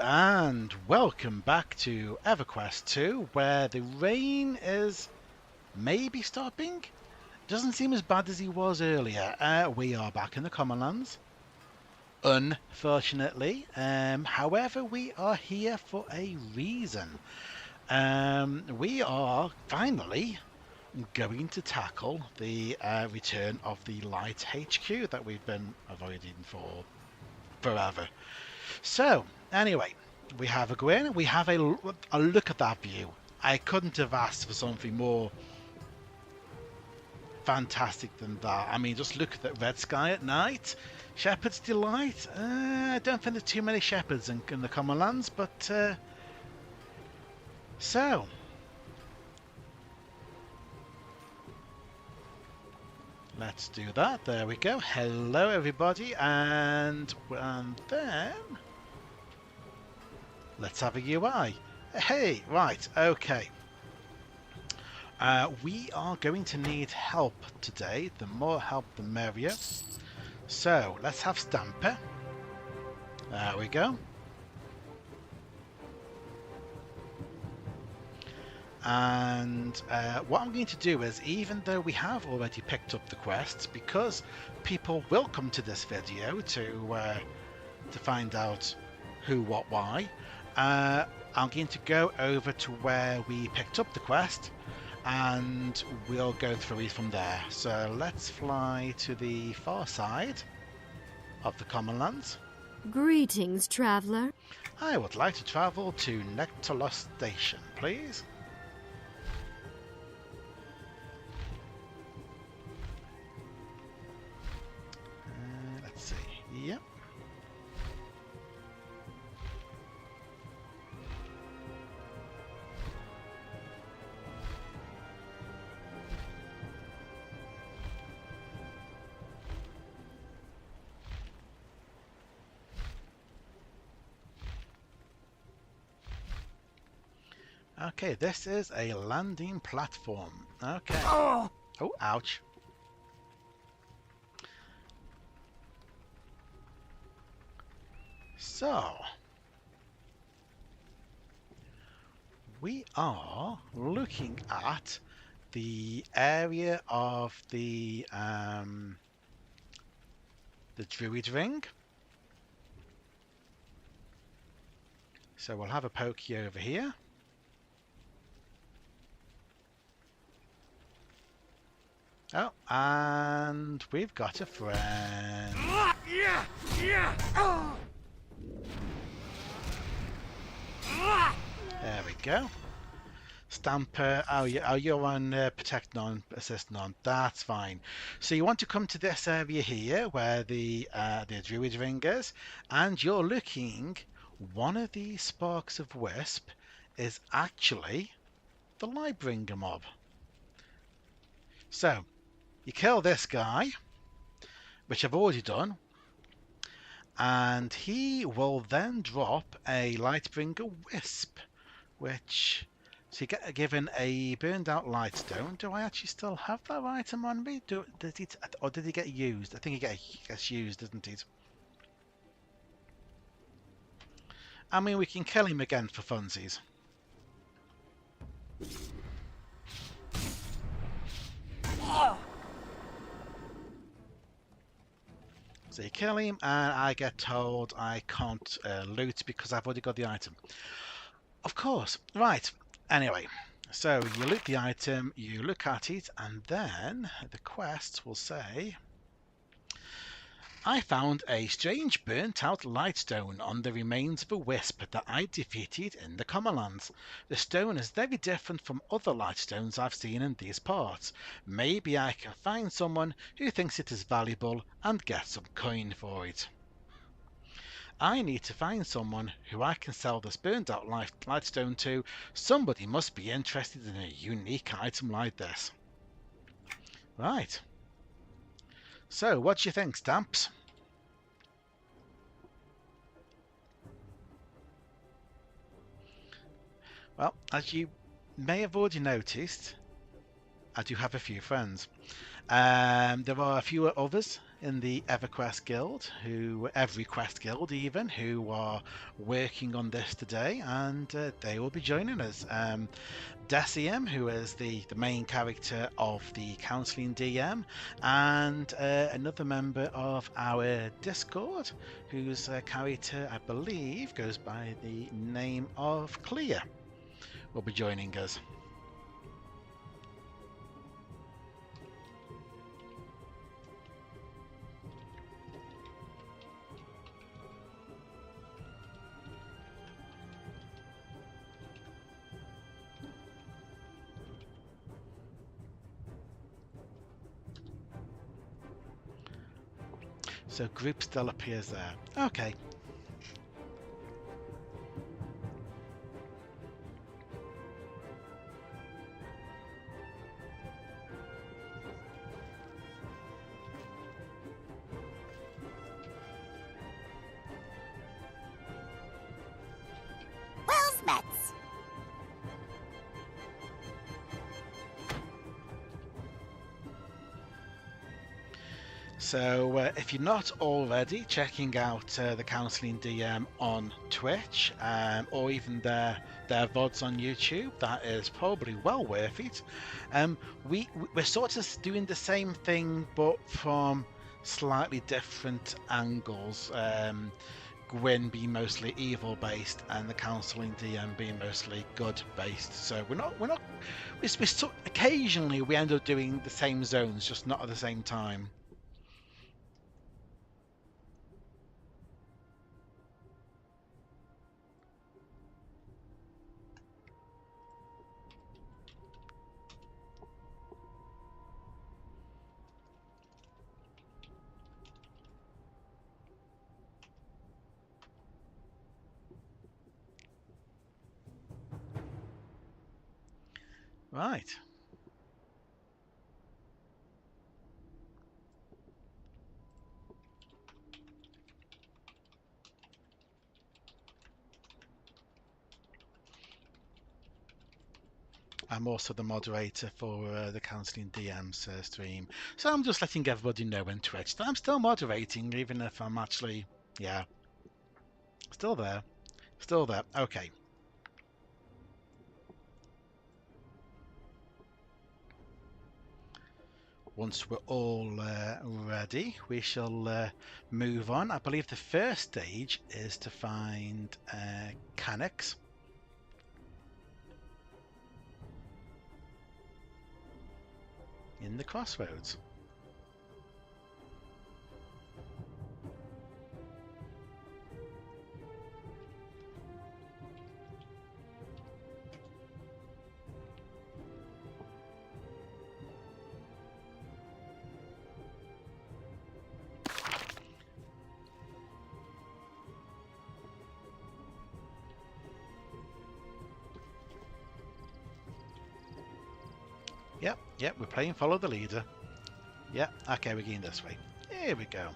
and welcome back to EverQuest II, where the rain is maybe stopping. Doesn't seem as bad as he was earlier. We are back in the Commonlands, unfortunately. However, we are here for a reason. We are finally going to tackle the return of the Light HQ that we've been avoiding for forever. So, anyway, we have a grin. We have a look at that view. I couldn't have asked for something more fantastic than that. I mean, just look at that red sky at night. Shepherd's Delight. I don't think there's too many shepherds in the Commonlands, but so. Let's do that. There we go. Hello, everybody, and then let's have a UI. Hey, right, okay. We are going to need help today. The more help, the merrier. So let's have Stamper. There we go. And what I'm going to do is, even though we have already picked up the quests, because people will come to this video to find out who, what, why, I'm going to go over to where we picked up the quest, and we'll go through it from there. So let's fly to the far side of the Commonlands. Greetings, traveler. I would like to travel to Nectalos Station, please. Let's see. Yep. Okay, this is a landing platform. Okay. Oh, ouch. So, we are looking at the area of the Druid Ring. So we'll have a pokey over here. Oh, and we've got a friend. There we go. Stamper. Oh, you're on protect none, assist none. That's fine. So you want to come to this area here where the Druid Ring is, and you're looking. One of these sparks of Wisp is actually the Lightbringer mob. So you kill this guy, which I've already done, and he will then drop a Lightbringer Wisp, which, so you get given a burned out lightstone. Do I actually still have that item on me? Or did he get used? I think he gets used, doesn't he? I mean, we can kill him again for funsies. So you kill him, and I get told I can't loot because I've already got the item. Of course. Right. Anyway, so you loot the item, you look at it, and then the quest will say, I found a strange burnt-out lightstone on the remains of a wisp that I defeated in the Commonlands. The stone is very different from other lightstones I've seen in these parts. Maybe I can find someone who thinks it is valuable and get some coin for it. I need to find someone who I can sell this burned-out lightstone to. Somebody must be interested in a unique item like this. Right. So, what do you think, Stamps? Well, as you may have already noticed, I do have a few friends. There are a few others in the EverQuest Guild, EverQuest Guild even, who are working on this today, and they will be joining us. Deciem, who is the main character of the Counselling DM, and another member of our Discord, whose character, I believe, goes by the name of Clear, will be joining us. So group still appears there. Okay. Well met. So if you're not already checking out the Counselling DM on Twitch, or even their VODs on YouTube, that is probably well worth it. We're sort of doing the same thing, but from slightly different angles. Gwyn being mostly evil based, and the Counselling DM being mostly good based. So occasionally we end up doing the same zones, just not at the same time. Right. I'm also the moderator for the Counselling DM's stream. So I'm just letting everybody know on Twitch that I'm still moderating, even if I'm actually, yeah, still there. Still there. Okay. Once we're all ready, we shall move on. I believe the first stage is to find Canucks. In the crossroads. Yep, we're playing follow the leader. Yep, okay, we're going this way. Here we go.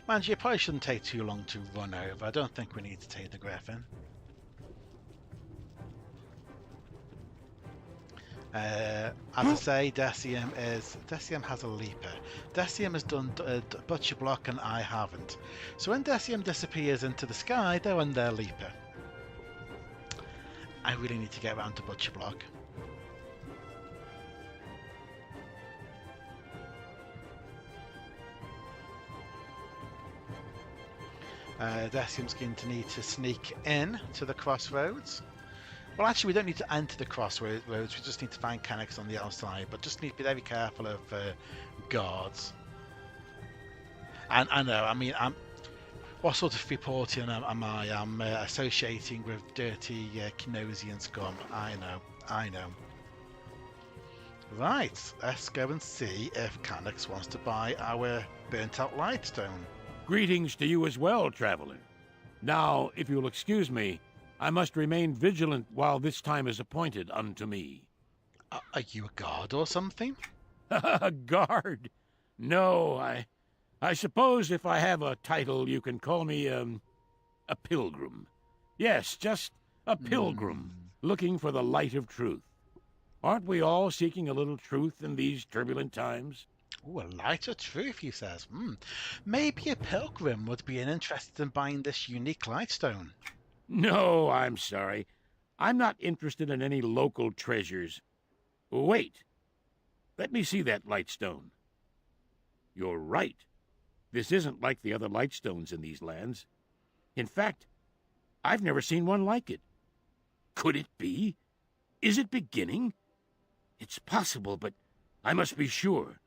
Mind you, it probably shouldn't take too long to run over. I don't think we need to take the Griffin. As I say, Deciem has a leaper. Deciem has done Butcher Block and I haven't. So when Deciem disappears into the sky, they're on their leaper. I really need to get around to Butcher Block. Decium's going to need to sneak in to the crossroads. Well, actually, we don't need to enter the crossroads. We just need to find Canucks on the outside, but just need to be very careful of guards. And I know, I mean, what sort of reporting am I? I'm associating with dirty Kinosian scum. I know. Right, let's go and see if Canucks wants to buy our burnt-out lightstone. Greetings to you as well, traveler. Now, if you'll excuse me, I must remain vigilant while this time is appointed unto me. Are you a guard or something? A guard? No, I suppose if I have a title, you can call me, a pilgrim. Yes, just a pilgrim, looking for the light of truth. Aren't we all seeking a little truth in these turbulent times? Ooh, a light of truth, he says. Maybe a pilgrim would be interested in buying this unique lightstone. No, I'm sorry. I'm not interested in any local treasures. Wait. Let me see that lightstone. You're right. This isn't like the other lightstones in these lands. In fact, I've never seen one like it. Could it be? Is it beginning? It's possible, but I must be sure.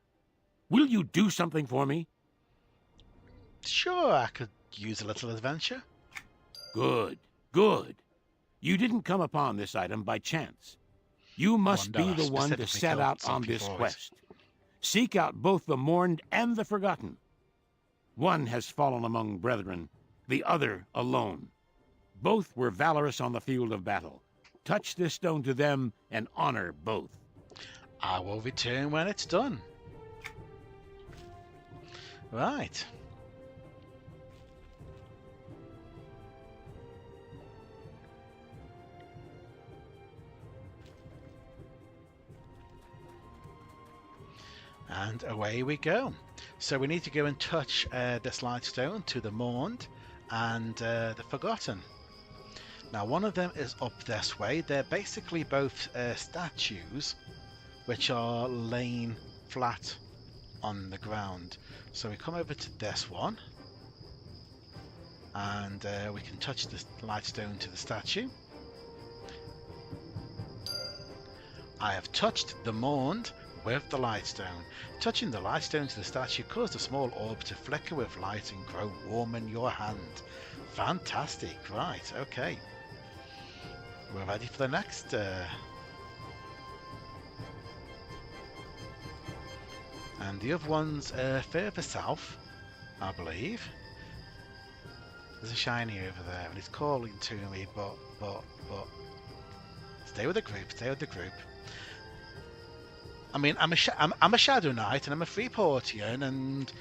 Will you do something for me? Sure, I could use a little adventure. Good, good. You didn't come upon this item by chance. You must be the one to set out on this quest. Seek out both the mourned and the forgotten. One has fallen among brethren, the other alone. Both were valorous on the field of battle. Touch this stone to them and honor both. I will return when it's done. Right. And away we go. So we need to go and touch this lightstone to the mourned and the forgotten. Now one of them is up this way. They're basically both statues which are laying flat on the ground. So we come over to this one and we can touch the lightstone to the statue. I have touched the mourned with the lightstone. Touching the lightstone to the statue caused a small orb to flicker with light and grow warm in your hand. Fantastic. Right, okay. We're ready for the next and the other one's further south, I believe. There's a shiny over there and it's calling to me, but stay with the group, stay with the group. I mean, I'm a Shadow Knight and I'm a Freeportian, and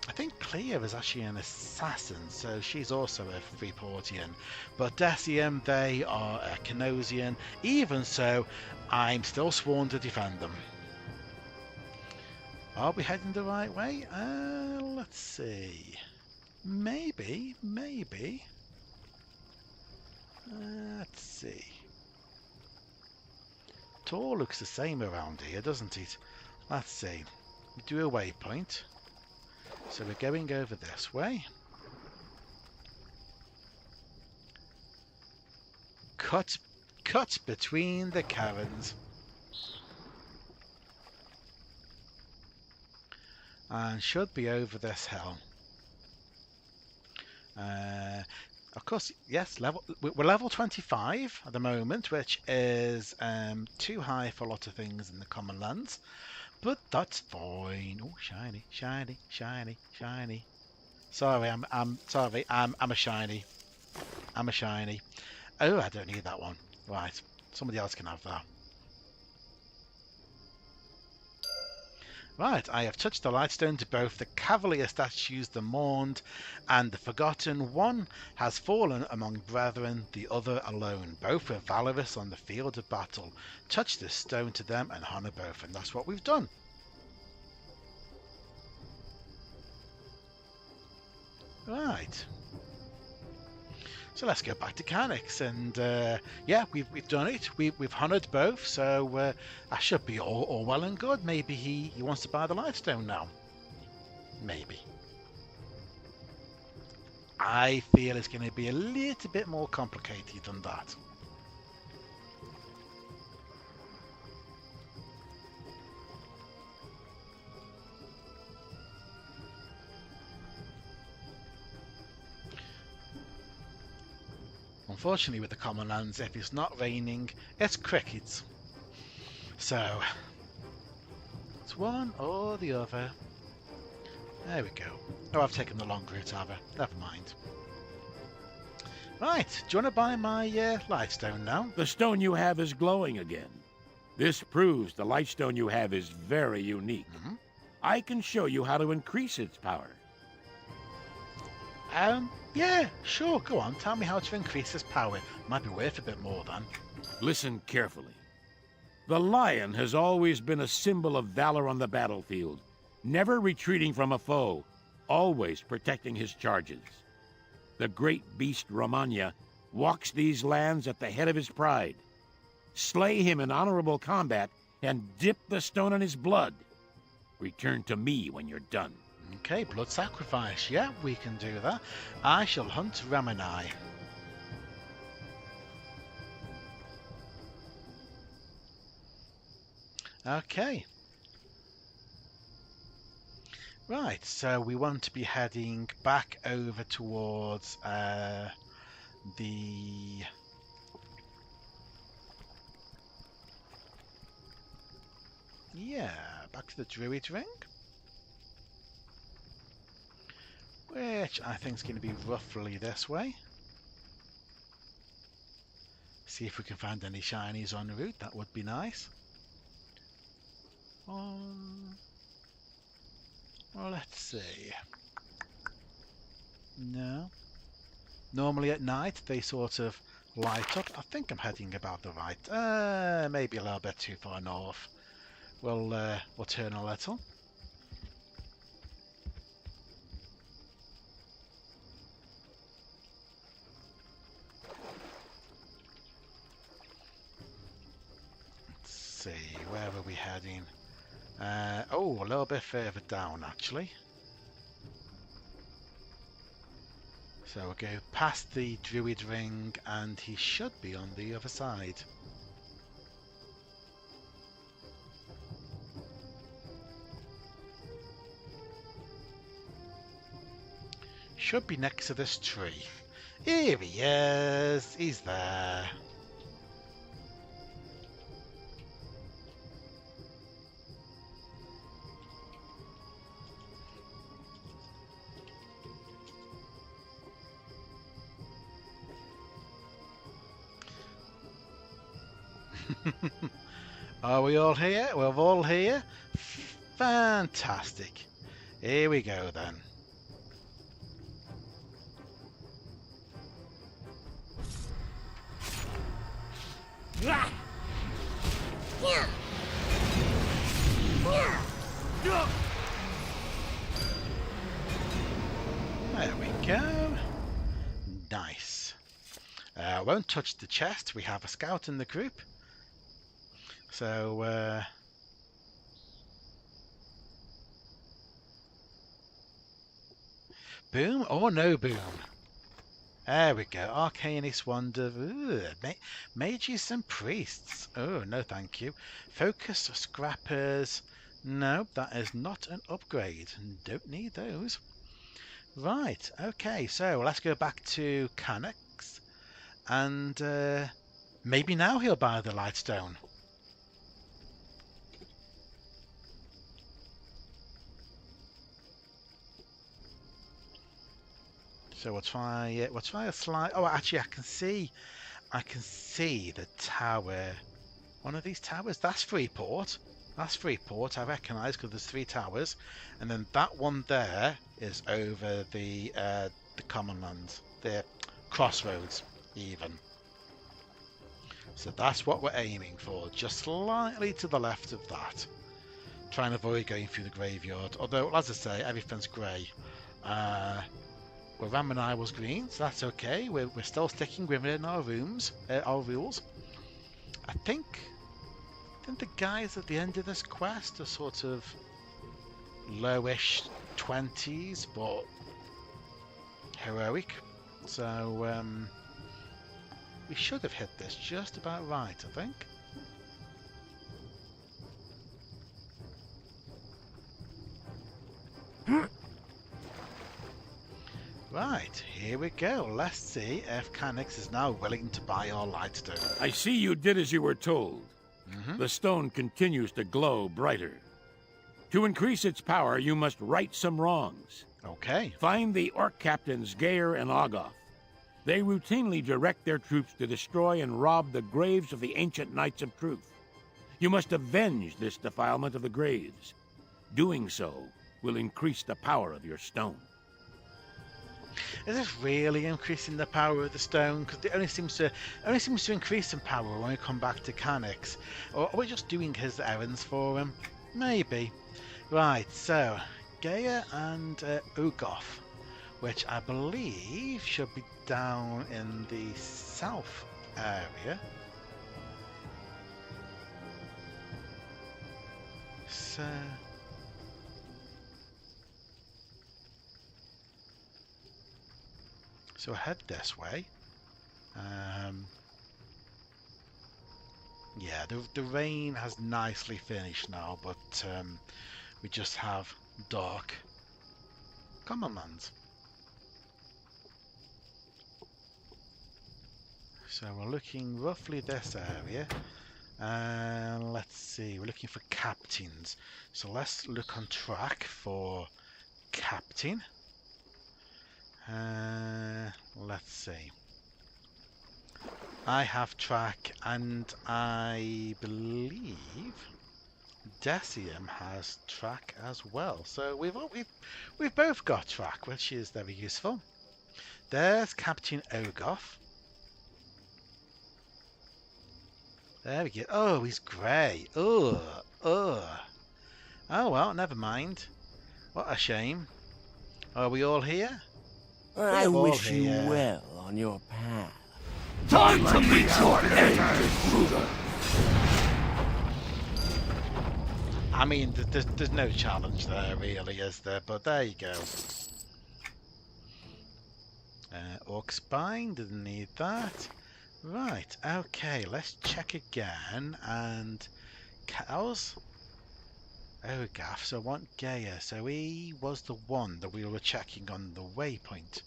I think Clea is actually an assassin, so she's also a Freeportian. But Decium, they are a Canosian. Even so, I'm still sworn to defend them. Are we heading the right way? Let's see. Maybe. Let's see. It all looks the same around here, doesn't it? Let's see. We do a waypoint. So we're going over this way. Cut between the caverns. And should be over this hill. Of course, yes, we're level 25 at the moment, which is too high for a lot of things in the Commonlands, but that's fine. Oh, shiny. Sorry, I'm sorry. I'm a shiny. Oh, I don't need that one. Right, somebody else can have that. Right, I have touched the lightstone to both the cavalier statues, the mourned and the forgotten. One has fallen among brethren, the other alone. Both were valorous on the field of battle. Touch this stone to them and honor both, and that's what we've done. Right. So let's go back to Canix, and yeah, we've done it. We've honoured both, so I should be all well and good. Maybe he wants to buy the lightstone now. Maybe. I feel it's going to be a little bit more complicated than that. Unfortunately, with the Commonlands, if it's not raining, it's crickets. So, it's one or the other. There we go. Oh, I've taken the long route, have I? Never mind. Right, do you want to buy my lightstone now? The stone you have is glowing again. This proves the lightstone you have is very unique. I can show you how to increase its power. Yeah, sure, go on. Tell me how to increase this power. Might be worth a bit more then. Listen carefully. The lion has always been a symbol of valor on the battlefield, never retreating from a foe, always protecting his charges. The great beast Romagna walks these lands at the head of his pride. Slay him in honorable combat and dip the stone in his blood. Return to me when you're done. Okay, blood sacrifice. Yeah, we can do that. I shall hunt Ramanai. Okay. Right, so we want to be heading back over towards the... Yeah, back to the Druid Ring. Which I think is going to be roughly this way. See if we can find any shinies en route, that would be nice. Well, let's see. No. Normally at night they sort of light up. I think I'm heading about the right. Maybe a little bit too far north. We'll turn a little. Let's see, where are we heading? Oh, a little bit further down actually. So we'll go past the Druid Ring and he should be on the other side. Should be next to this tree. Here he is. He's there. Are we all here? We're all here? Fantastic. Here we go then. There we go. Nice. Won't touch the chest. We have a scout in the group. So, boom or no boom? There we go. Arcanist Wonder. Mages and priests. Oh, no thank you. Focus scrappers. No, that is not an upgrade. Don't need those. Right, okay, so let's go back to Canucks. And maybe now he'll buy the lightstone. So we'll try a slide. Oh, actually, I can see the tower. One of these towers. That's Freeport. That's Freeport. I recognise because there's 3 towers, and then that one there is over the Commonlands, the crossroads, even. So that's what we're aiming for, just slightly to the left of that. Try and avoid going through the graveyard. Although, as I say, everything's grey. Well, Ram and I was green, so that's okay. We're still sticking within our rules. I think the guys at the end of this quest are sort of lowish 20s, but heroic. So we should have hit this just about right, I think. Right, here we go. Let's see if Canix is now willing to buy our lightstone. I see you did as you were told. The stone continues to glow brighter. To increase its power, you must right some wrongs. Okay. Find the orc captains Geir and Ogoth. They routinely direct their troops to destroy and rob the graves of the ancient Knights of Truth. You must avenge this defilement of the graves. Doing so will increase the power of your stone. Is this really increasing the power of the stone? Because it only seems to increase in power when we come back to Canix. Or are we just doing his errands for him? Maybe. Right, so Gaia and Ugoth, which I believe should be down in the south area. So head this way. Yeah, the rain has nicely finished now, but we just have dark Commonlands. So we're looking roughly this area. And let's see, we're looking for captains. So let's look on track for captain. Let's see. I have track, and I believe Decium has track as well. So we've both got track, which is very useful. There's Captain Ogoth. There we go. Oh, he's grey. Oh. Oh well, never mind. What a shame. Are we all here? I wish you well on your path. Time to meet your end, intruder! I mean, there's no challenge there, really, is there? But there you go. Orc Spine, didn't need that. Right, okay, let's check again. And cows? Oh, Gaff, so I want Gaia. So he was the one that we were checking on the waypoint.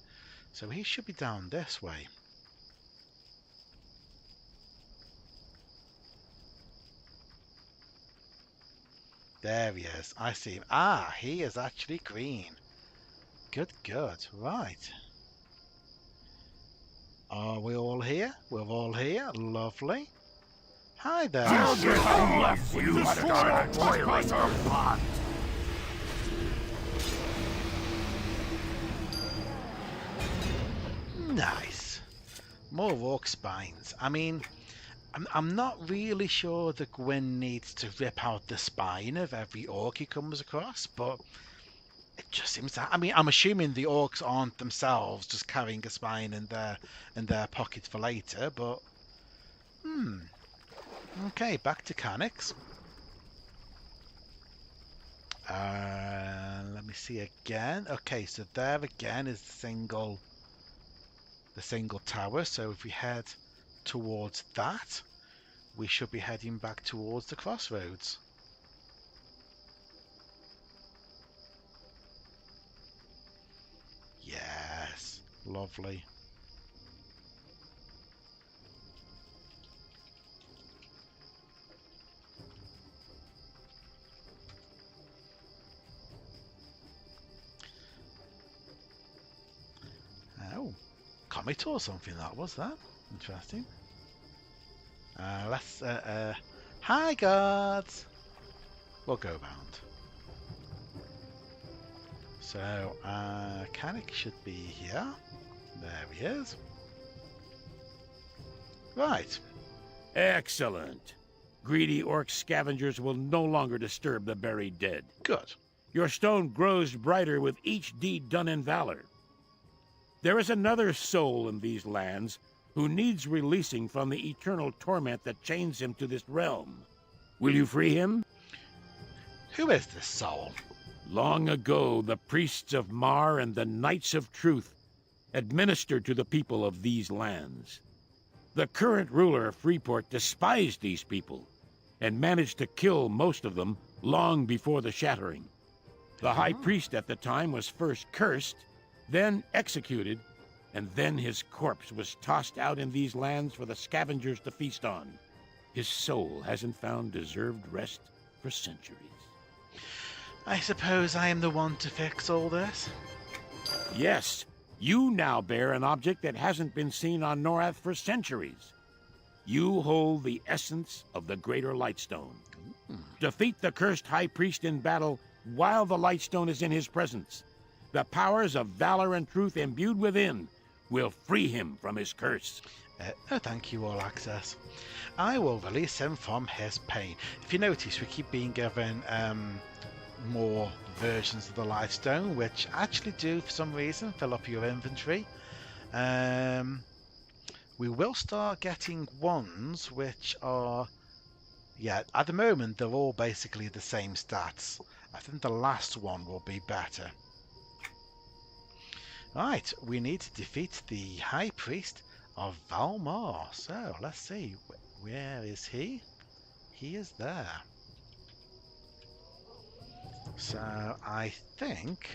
So he should be down this way. There he is. I see him. Ah, he is actually green. Good, good. Right. Are we all here? We're all here. Lovely. Hi there. Nice. More orc spines. I mean, I'm not really sure that Gwyn needs to rip out the spine of every orc he comes across, but it just seems that. I mean, I'm assuming the orcs aren't themselves just carrying a spine in their pocket for later, but okay, back to Canix. Let me see again. Okay, so there again is the single tower. So if we head towards that, we should be heading back towards the crossroads. Yes, lovely. Oh, comet or something that was that. Interesting. Let's hi guards. We'll go round. So Canik should be here. There he is. Right. Excellent. Greedy orc scavengers will no longer disturb the buried dead. Good. Your stone grows brighter with each deed done in valor. There is another soul in these lands who needs releasing from the eternal torment that chains him to this realm. Will you free him? Who is this soul? Long ago, the priests of Mar and the Knights of Truth administered to the people of these lands. The current ruler of Freeport despised these people and managed to kill most of them long before the Shattering. The high priest at the time was first cursed, then executed, and then his corpse was tossed out in these lands for the scavengers to feast on. His soul hasn't found deserved rest for centuries. I suppose I am the one to fix all this? Yes, you now bear an object that hasn't been seen on Norath for centuries. You hold the essence of the Greater Lightstone. Defeat the cursed High Priest in battle while the Lightstone is in his presence. The powers of valor and truth imbued within will free him from his curse. No, thank you, All Access. I will release him from his pain. If you notice, we keep being given more versions of the Lightstone, which actually do, for some reason, fill up your inventory. We will start getting ones which are, yeah, at the moment they're all basically the same stats. I think the last one will be better. Right, we need to defeat the High Priest of Valmar. So, let's see. Where is he? He is there. So, I think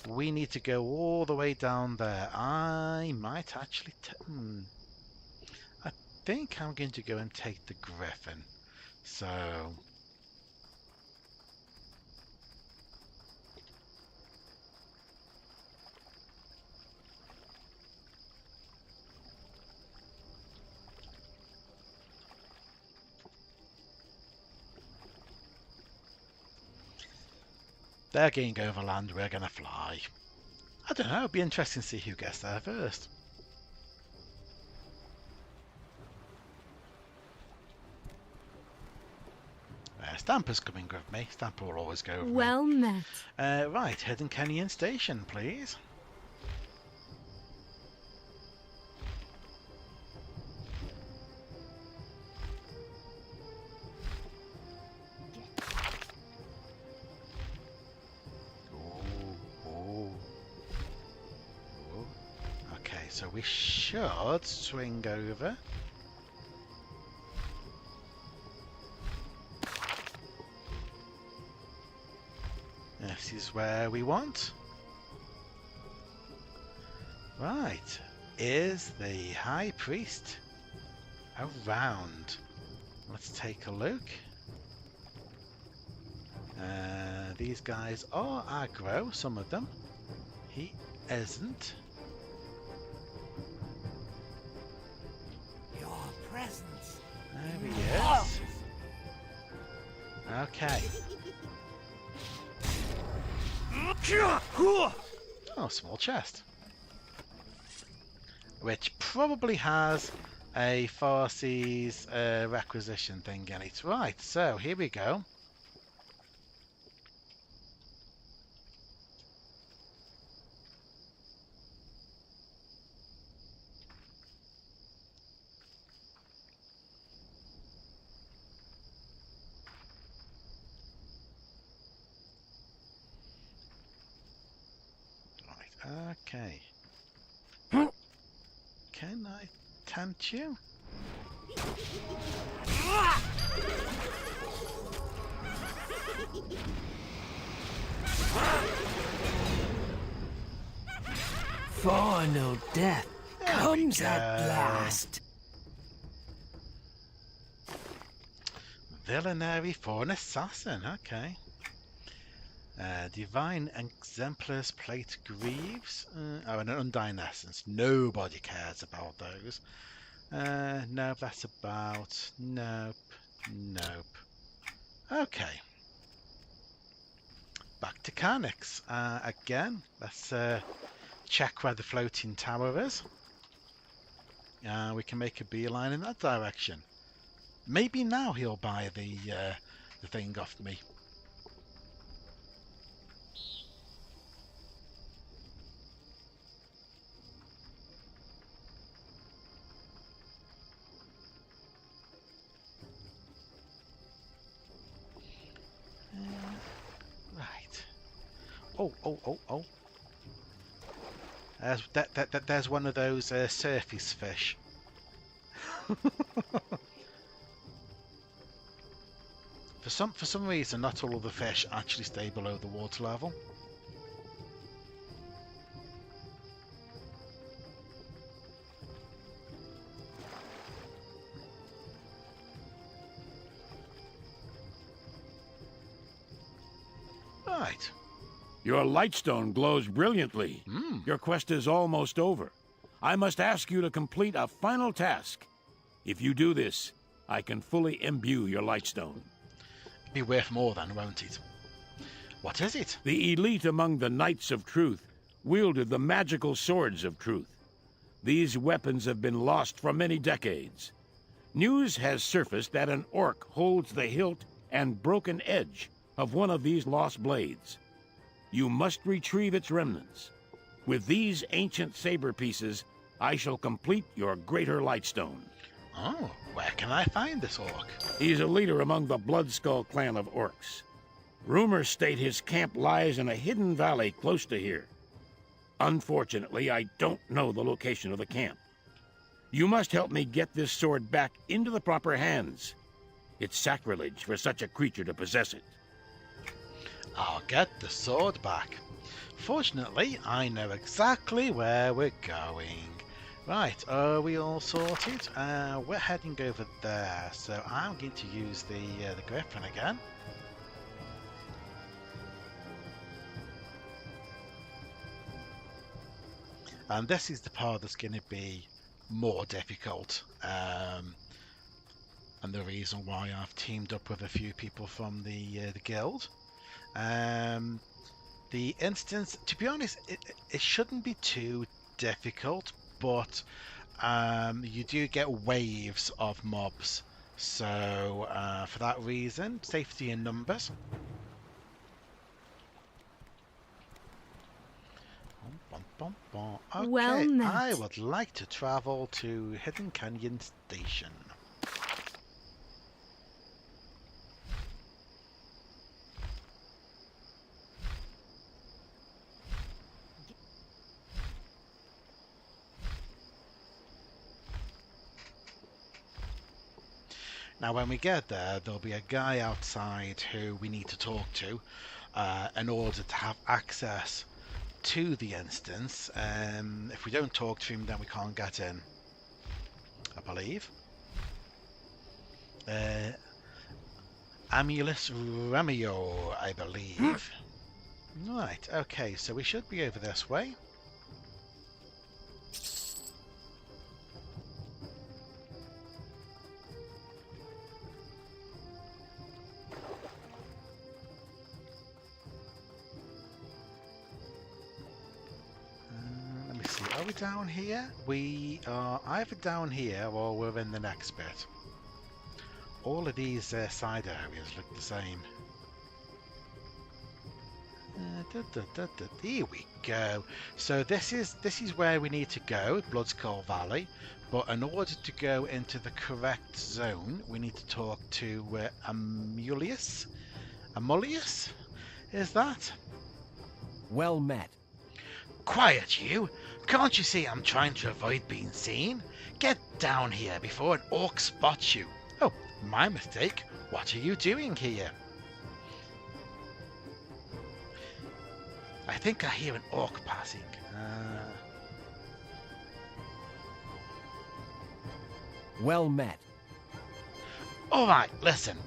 we need to go all the way down there. I might actually... I think I'm going to go and take the Griffin. So... they're going overland, we're going to fly. I don't know, it'll be interesting to see who gets there first. Stamper's coming with me. Stamper will always go with Well me. met. Right, Hidden Canyon Station, please. Okay, so we should swing over. This is where we want. Right, is the High Priest around? Let's take a look. These guys are aggro, some of them. He isn't. Your presence. There he is. Okay. Oh, small chest. Which probably has a Farsi's requisition thing in it. Right, so here we go. Okay. Can I tempt you? Final death comes at last. Villainary for an assassin, okay. Divine Exemplars Plate Greaves. Oh, and an Undying Essence. Nobody cares about those. No, that's about... Nope. Nope. Okay. Back to Carnix. Again, let's check where the floating tower is. We can make a beeline in that direction. Maybe now he'll buy the thing off me. Oh. There's one of those surface fish. For some reason, not all of the fish actually stay below the water level. Right. Your lightstone glows brilliantly. Your quest is almost over. I must ask you to complete a final task. If you do this, I can fully imbue your lightstone. Be worth more then, won't it? What is it? The elite among the Knights of Truth wielded the magical swords of truth. These weapons have been lost for many decades. News has surfaced that an orc holds the hilt and broken edge of one of these lost blades. You must retrieve its remnants. With these ancient saber pieces, I shall complete your greater lightstone. Oh, where can I find this orc? He's a leader among the Bloodskull clan of orcs. Rumors state his camp lies in a hidden valley close to here. Unfortunately, I don't know the location of the camp. You must help me get this sword back into the proper hands. It's sacrilege for such a creature to possess it. I'll get the sword back. Fortunately, I know exactly where we're going. Right, are we all sorted? We're heading over there, so I'm going to use the griffin again. And this is the part that's going to be more difficult. And the reason why I've teamed up with a few people from the guild. The instance, to be honest, it shouldn't be too difficult, but you do get waves of mobs. So for that reason, safety in numbers. Okay, Well met. I would like to travel to Hidden Canyon Station. Now when we get there, there'll be a guy outside who we need to talk to in order to have access to the instance. If we don't talk to him, then we can't get in, I believe. Amulus Ramio, I believe. Right, okay, so we should be over this way. Are we down here? We are either down here or we're in the next bit. All of these side areas look the same. Here we go. So this is where we need to go, Bloodskull Valley. But in order to go into the correct zone, we need to talk to Amulius. Amulius? Is that? Well met. Quiet, you! Can't you see I'm trying to avoid being seen? Get down here before an orc spots you. Oh, my mistake. What are you doing here? I think I hear an orc passing. Well met. Alright, listen.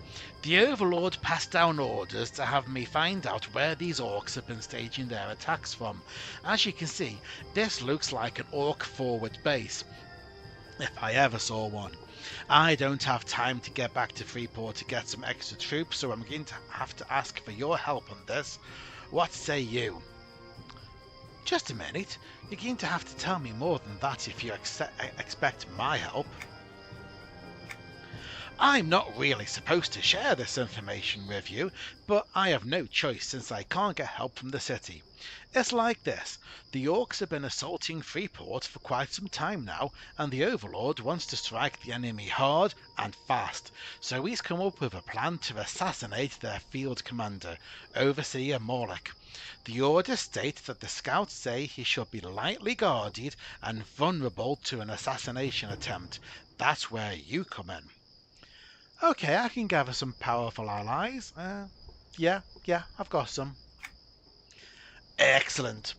The Overlord passed down orders to have me find out where these orcs have been staging their attacks from. As you can see, this looks like an orc forward base, if I ever saw one. I don't have time to get back to Freeport to get some extra troops, so I'm going to have to ask for your help on this. What say you? Just a minute. You're going to have to tell me more than that if you expect my help. I'm not really supposed to share this information with you, but I have no choice since I can't get help from the city. It's like this. The orcs have been assaulting Freeport for quite some time now, and the Overlord wants to strike the enemy hard and fast. So he's come up with a plan to assassinate their field commander, Overseer Morlock. The orders state that the scouts say he should be lightly guarded and vulnerable to an assassination attempt. That's where you come in. Okay, I can gather some powerful allies. Yeah, I've got some. Excellent.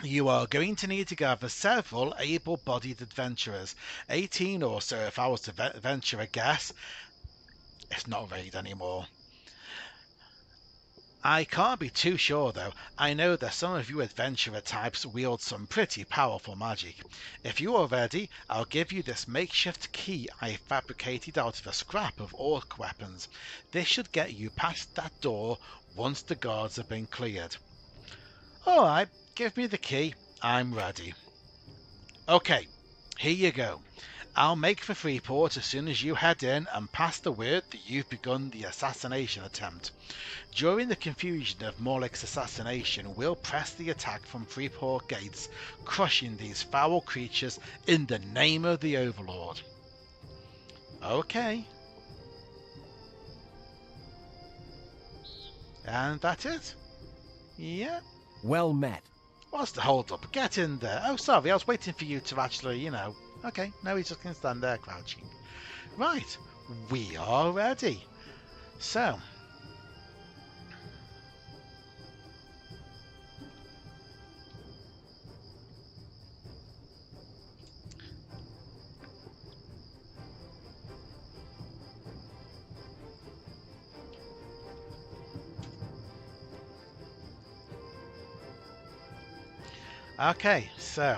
You are going to need to gather several able-bodied adventurers. 18 or so if I was to venture a guess. It's not a raid anymore. I can't be too sure though. I know that some of you adventurer types wield some pretty powerful magic. If you are ready, I'll give you this makeshift key I fabricated out of a scrap of orc weapons. This should get you past that door once the guards have been cleared. Alright, give me the key. I'm ready. Okay, here you go. I'll make for Freeport as soon as you head in and pass the word that you've begun the assassination attempt. During the confusion of Morlick's assassination, we'll press the attack from Freeport gates, crushing these foul creatures in the name of the Overlord. Okay. And that's it? Yeah. Well met. What's the hold up? Get in there. Oh, sorry, I was waiting for you to actually, Okay, no, he's just going to stand there crouching. Right, we are ready. So, okay, so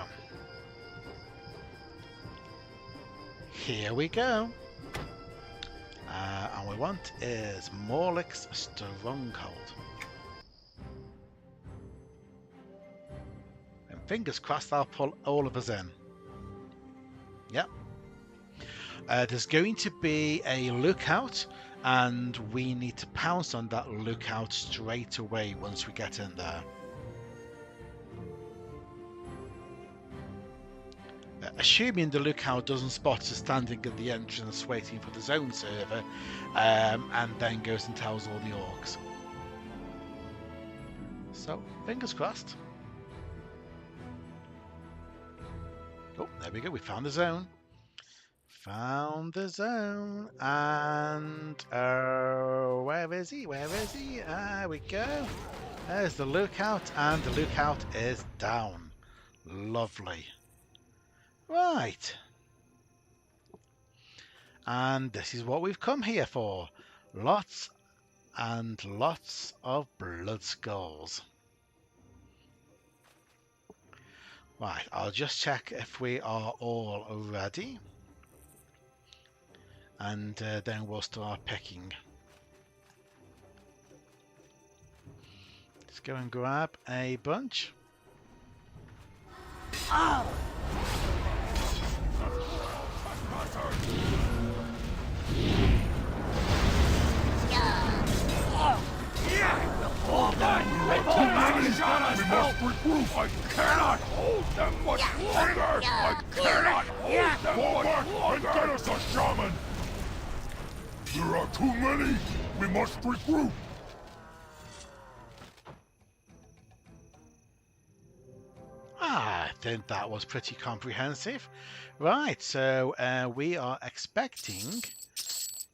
here we go. And we want is Morlick's Stronghold. And fingers crossed I'll pull all of us in. Yep. There's going to be a lookout, and we need to pounce on that lookout straight away once we get in there. Assuming the lookout doesn't spot us standing at the entrance waiting for the zone server, and then goes and tells all the orcs. So, fingers crossed. Oh, there we go, we found the zone. Found the zone, and where is he? Where is he? There we go. There's the lookout, and the lookout is down. Lovely. Right. And this is what we've come here for. Lots and lots of blood skulls. Right, I'll just check if we are all ready. And then we'll start picking. Let's go and grab a bunch. Oh! Hold on! We must regroup! I cannot hold them much longer! I cannot hold them much longer! And get us a shaman! There are too many! We must regroup! I think that was pretty comprehensive. Right, so we are expecting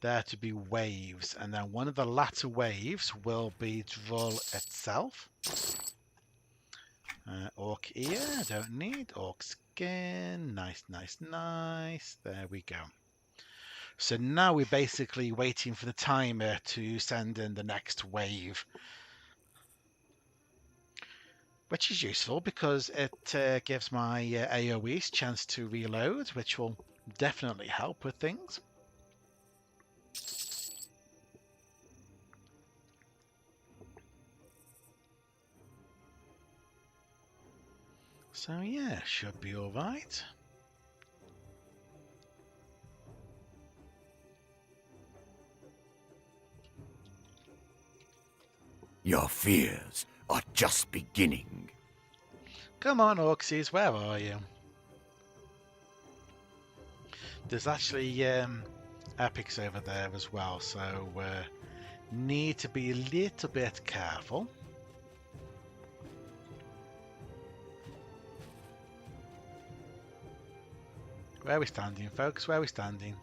there to be waves, and then one of the latter waves will be Drull itself. Orc ear, don't need. Orc skin, nice, nice, nice. There we go. So now we're basically waiting for the timer to send in the next wave. Which is useful because it gives my AoEs chance to reload, which will definitely help with things. So yeah, should be all right. Your fears are just beginning. Come on, Orxies, where are you? There's actually epics over there as well, so need to be a little bit careful. Where are we standing, folks? Where are we standing?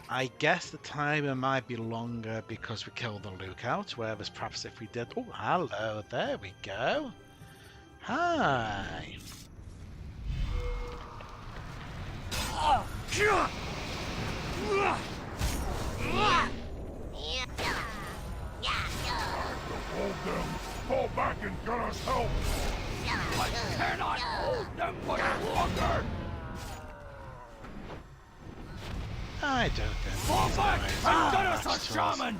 I guess the timer might be longer because we killed the lookout, whereas perhaps if we did... Oh, hello, there we go. Hi. Hold them! Fall back and get us help! I cannot hold them much longer! I don't think. Fall these back guys and are get us matched a to us. shaman!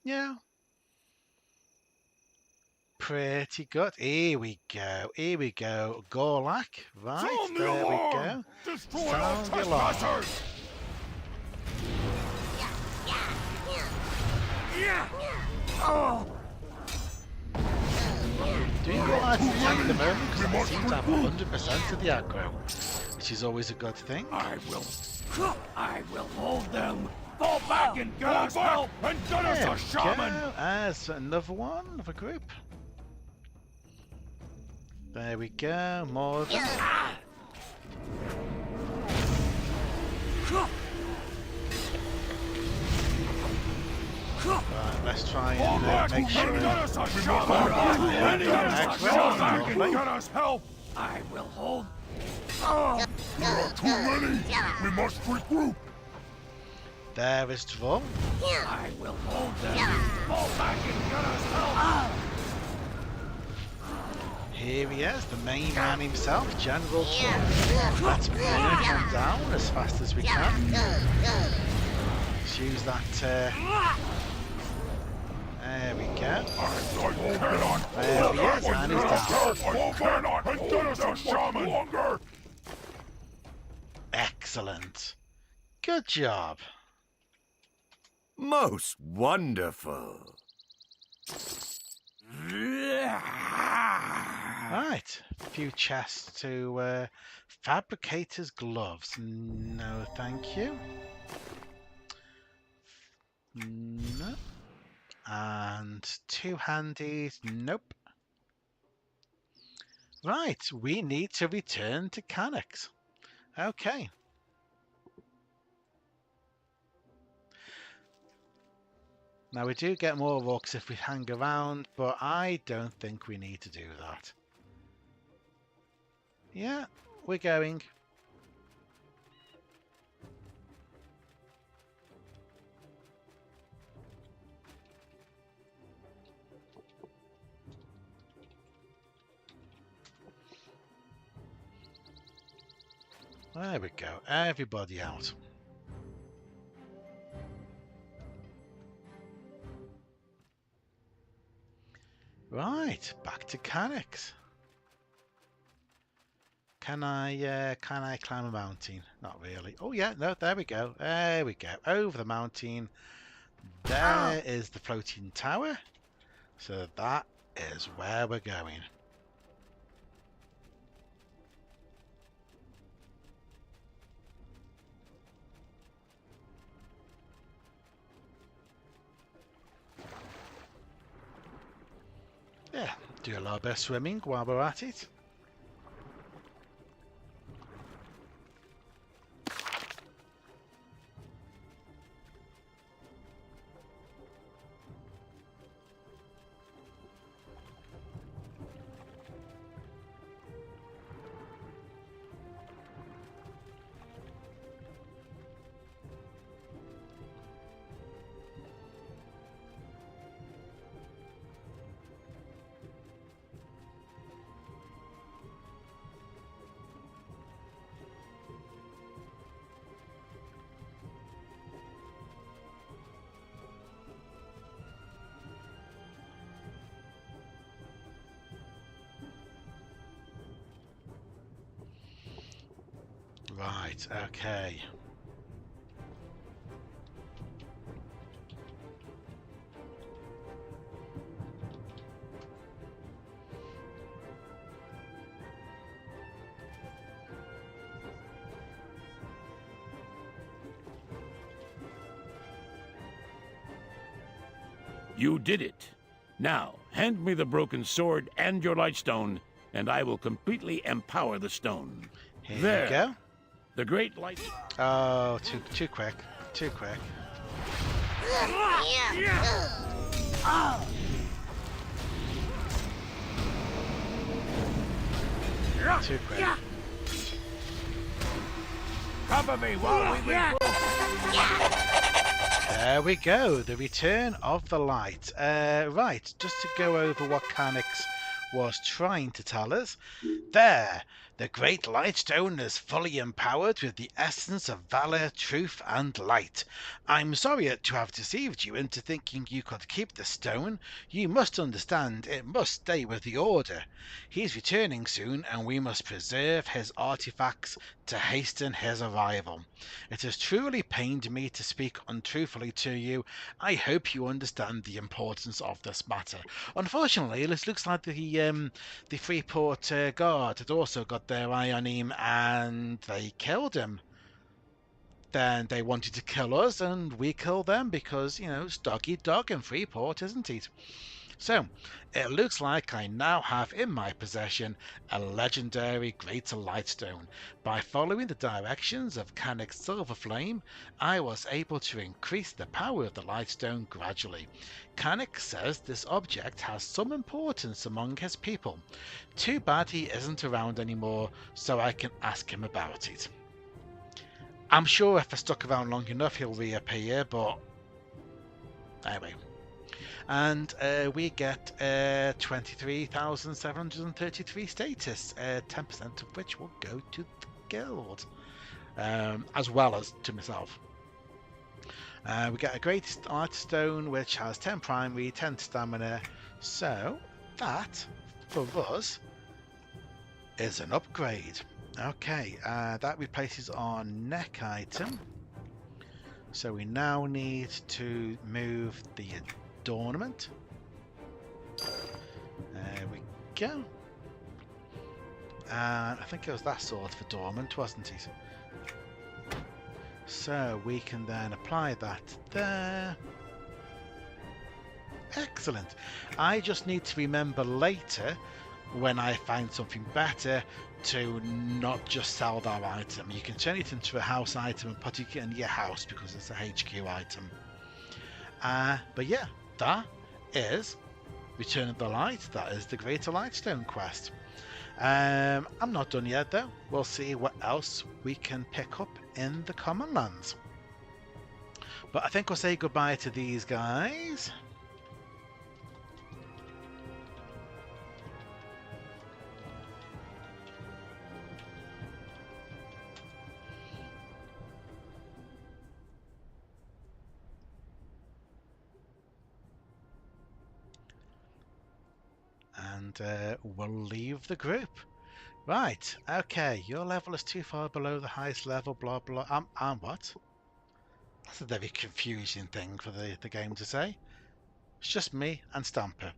Yeah. Pretty good. Here we go. Here we go. Gorlak. Right. Sound the There we alarm! go. Destroy all Sound the alarm. trespassers! Do you realise it's at the moment because I seem to have 100% of the aggro, which is always a good thing. I will hold them! Fall back and get us help! And get us There a we shaman! go. There's another one, another group. There we go. More of them. Right, let's try and make sure. And get us a shaman! And get us a shaman! And get us help! I will hold... There are too many! We must regroup! There is Drum. I will hold them! Fall back and get us help! Here he is, the main man himself, General Drum. Let's bring him down as fast as we can. Let's use that. There we go. There he is, and he's down. I cannot and get us a shaman! Longer. Excellent. Good job. Most wonderful. Right, a few chests to fabricator's gloves. No, thank you. No. And two handies. Nope. Right, we need to return to Canucks. Okay. Now we do get more rocks if we hang around, but I don't think we need to do that. Yeah, we're going. There we go. Everybody out. Right, back to Canucks. Can I climb a mountain? Not really. Oh yeah, no, there we go. There we go. Over the mountain. There is the floating tower. So that is where we're going. Yeah, do a little bit of swimming while we're at it. Right, okay. You did it. Now, hand me the broken sword and your lightstone, and I will completely empower the stone. Here There. we go. The great light... Oh, too quick. Too quick. too quick. Cover me while we regroup. There we go, the return of the light. Right, just to go over what Canix was trying to tell us. There, the great lightstone is fully empowered with the essence of valor, truth, and light. I'm sorry to have deceived you into thinking you could keep the stone. You must understand it must stay with the Order. He's returning soon, and we must preserve his artifacts to hasten his arrival. It has truly pained me to speak untruthfully to you. I hope you understand the importance of this matter. Unfortunately, it looks like the Freeport guard had also got their eye on him, and they killed him. Then they wanted to kill us, and we killed them because, you know, it's dog eat dog in Freeport, isn't it? So, it looks like I now have in my possession a legendary Greater Lightstone. By following the directions of Canix Silverflame, I was able to increase the power of the Lightstone gradually. Canix says this object has some importance among his people. Too bad he isn't around anymore, so I can ask him about it. I'm sure if I stuck around long enough he'll reappear, but anyway. And we get 23,733 status, 10% of which will go to the guild, as well as to myself. We get a Great Lightstone, which has 10 primary, 10 stamina, so that, for us, is an upgrade. Okay, that replaces our neck item, so we now need to move the adornment. There we go. And I think it was that sort of adornment, wasn't it? So we can then apply that there. Excellent. I just need to remember later, when I find something better, to not just sell that item. You can turn it into a house item and put it in your house because it's a HQ item. But yeah, that is Return of the Light. That is the Greater Lightstone quest. I'm not done yet though. We'll see what else we can pick up in the Commonlands. But I think we'll say goodbye to these guys. And we'll leave the group. Right, okay, your level is too far below the highest level, blah blah. What? That's a very confusing thing for the game to say. It's just me and Stamper.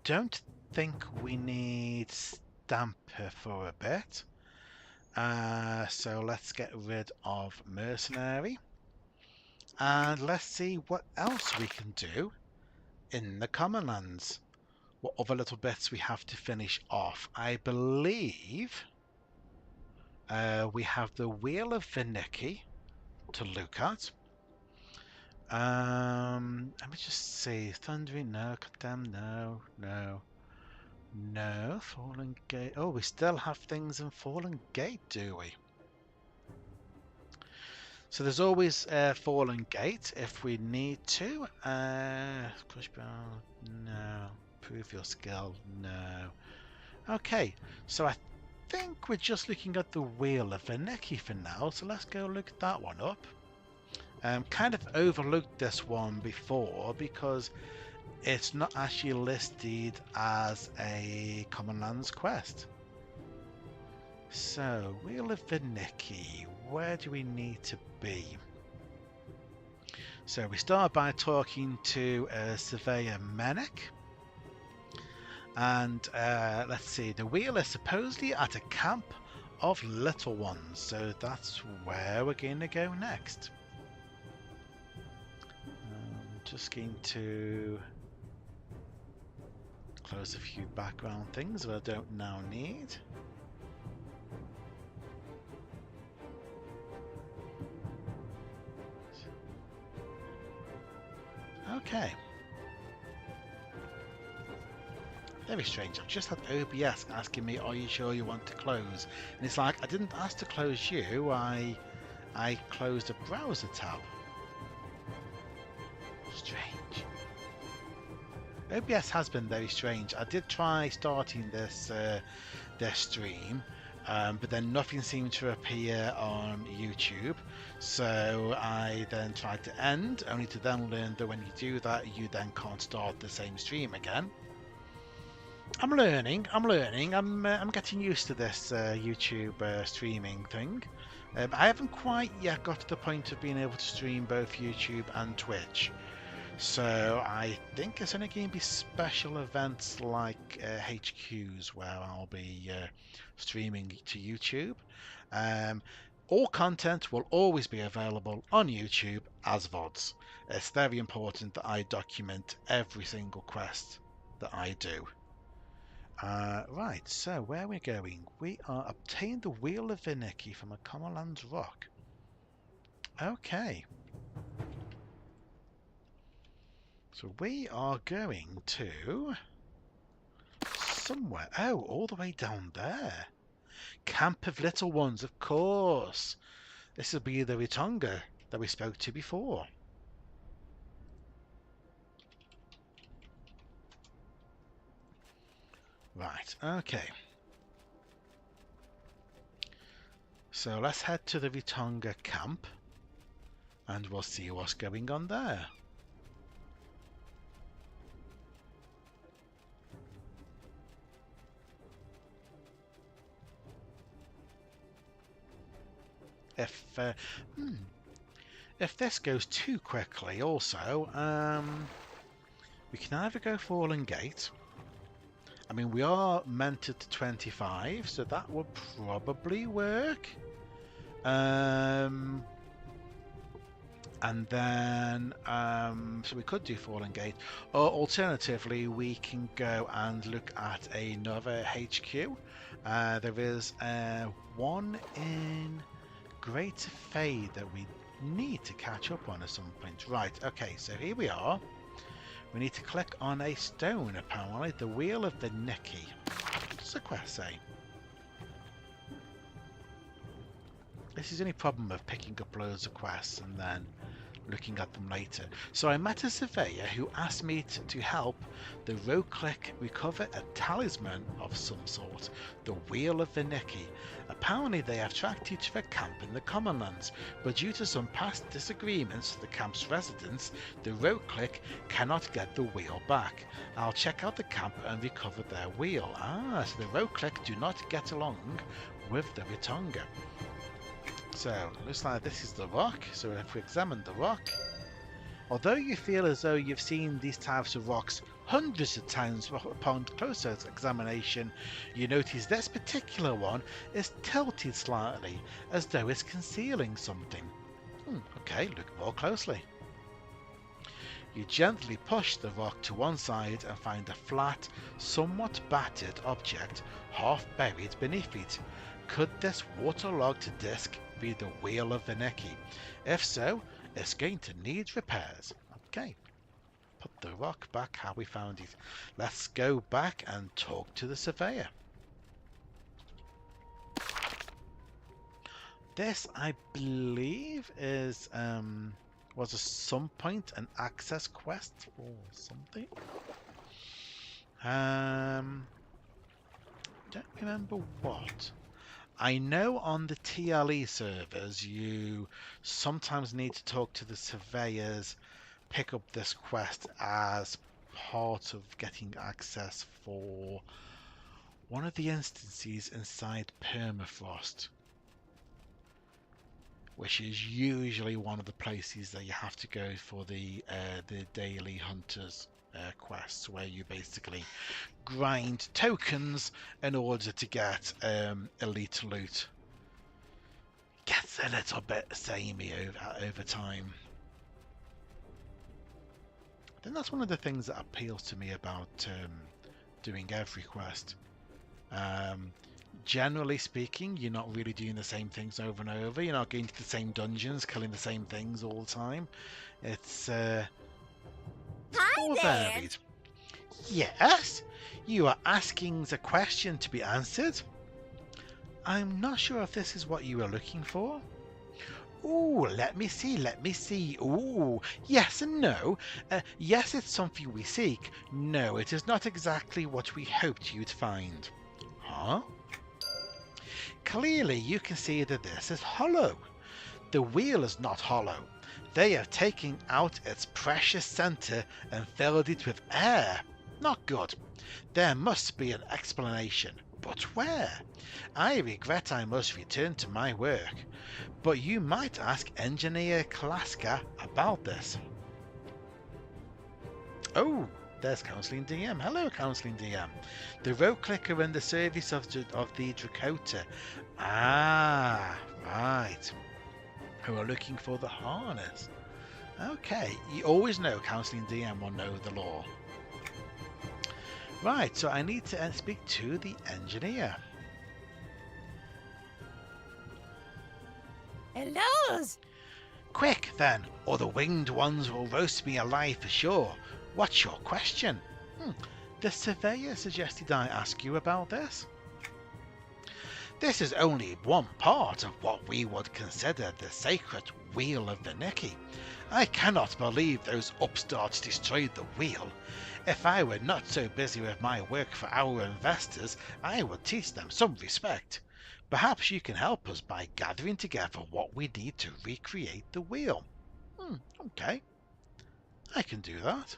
Don't think we need Stamper for a bit. So let's get rid of Mercenary. And let's see what else we can do in the Commonlands. What other little bits we have to finish off. I believe we have the Wheel of Vinicki to look at. Let me just see. Thundering, no. Condemn, no. Fallen Gate. Oh, we still have things in Fallen Gate, do we? So there's always Fallen Gate if we need to. Pushbound, no. Prove your skill, no. Okay, so I think we're just looking at the Wheel of Vinicki for now, so let's go look that one up. Kind of overlooked this one before because it's not actually listed as a Commonlands quest. So, Wheel of Vinicki, where do we need to be? So we start by talking to Surveyor Menek. And let's see, the wheel is supposedly at a camp of little ones, so that's where we're going to go next. Just going to close a few background things that I don't now need. Okay. Very strange. I've just had OBS asking me, are you sure you want to close? And it's like, I didn't ask to close you, I closed a browser tab. Strange. OBS has been very strange. I did try starting this stream, but then nothing seemed to appear on YouTube. So I then tried to end, only to then learn that when you do that, you then can't start the same stream again. I'm learning. I'm getting used to this YouTube streaming thing. I haven't quite yet got to the point of being able to stream both YouTube and Twitch. So I think it's only going to be special events like HQs where I'll be streaming to YouTube. All content will always be available on YouTube as VODs. It's very important that I document every single quest that I do. Right, so where are we going? We are obtaining the Wheel of Vinicki from a Commonlands rock. Okay. So we are going to somewhere. Oh, all the way down there. Camp of Little Ones, of course. This will be the Ritonga that we spoke to before. Right, okay. So let's head to the Ritonga camp and we'll see what's going on there. If this goes too quickly also, we can either go Fallen Gate. I mean, we are mentored to 25, so that would probably work. And then, so we could do Fallen Gate. Or alternatively, we can go and look at another HQ. There is one in Greater Fade that we need to catch up on at some point. Right, okay, so here we are. We need to click on a stone, apparently. The Wheel of Vinicki. What does the quest say? This is the only problem of picking up loads of quests and then looking at them later. So I met a surveyor who asked me to help the rogue-click recover a talisman of some sort, the Wheel of Vinicki. Apparently they have tracked you to a camp in the Commonlands, but due to some past disagreements with the camp's residents, the rogue-click cannot get the wheel back. I'll check out the camp and recover their wheel. Ah, so the rogue-click do not get along with the Ritonga. So, looks like this is the rock. So if we examine the rock, although you feel as though you've seen these types of rocks hundreds of times upon closer examination, you notice this particular one is tilted slightly, as though it's concealing something. Okay, look more closely. You gently push the rock to one side and find a flat, somewhat battered object half buried beneath it. Could this waterlogged disc be the Wheel of Vinicki? If so, it's going to need repairs. Okay, put the rock back how we found it. Let's go back and talk to the surveyor. This, I believe, is was at some point an access quest or something. Don't remember what. I know on the TLE servers you sometimes need to talk to the surveyors, pick up this quest as part of getting access for one of the instances inside Permafrost, which is usually one of the places that you have to go for the daily hunters quests, where you basically grind tokens in order to get elite loot. Gets a little bit samey over time. I think that's one of the things that appeals to me about doing EverQuest. Generally speaking, you're not really doing the same things over and over. You're not going to the same dungeons, killing the same things all the time. It's Hi all there. varied. Yes, You are asking the question to be answered? I'm not sure if this is what you are looking for. Ooh, let me see. Ooh, yes and no. Yes, it's something we seek. No, it is not exactly what we hoped you'd find. Huh? Clearly, you can see that this is hollow. The wheel is not hollow. They have taken out its precious center and filled it with air. Not good. There must be an explanation. But where? I regret I must return to my work. But you might ask Engineer Klaska about this. Oh, there's Counseling DM. Hello, Counseling DM. The road clicker in the service of the Drakota. Ah, right. Who are looking for the harness. Okay, you always know Counseling DM will know the law. Right, so I need to speak to the engineer. Hello. Quick then, or the winged ones will roast me alive for sure. What's your question? The surveyor suggested I ask you about this. This is only one part of what we would consider the sacred Wheel of Vinicki. I cannot believe those upstarts destroyed the wheel. If I were not so busy with my work for our investors, I would teach them some respect. Perhaps you can help us by gathering together what we need to recreate the wheel. Okay. I can do that.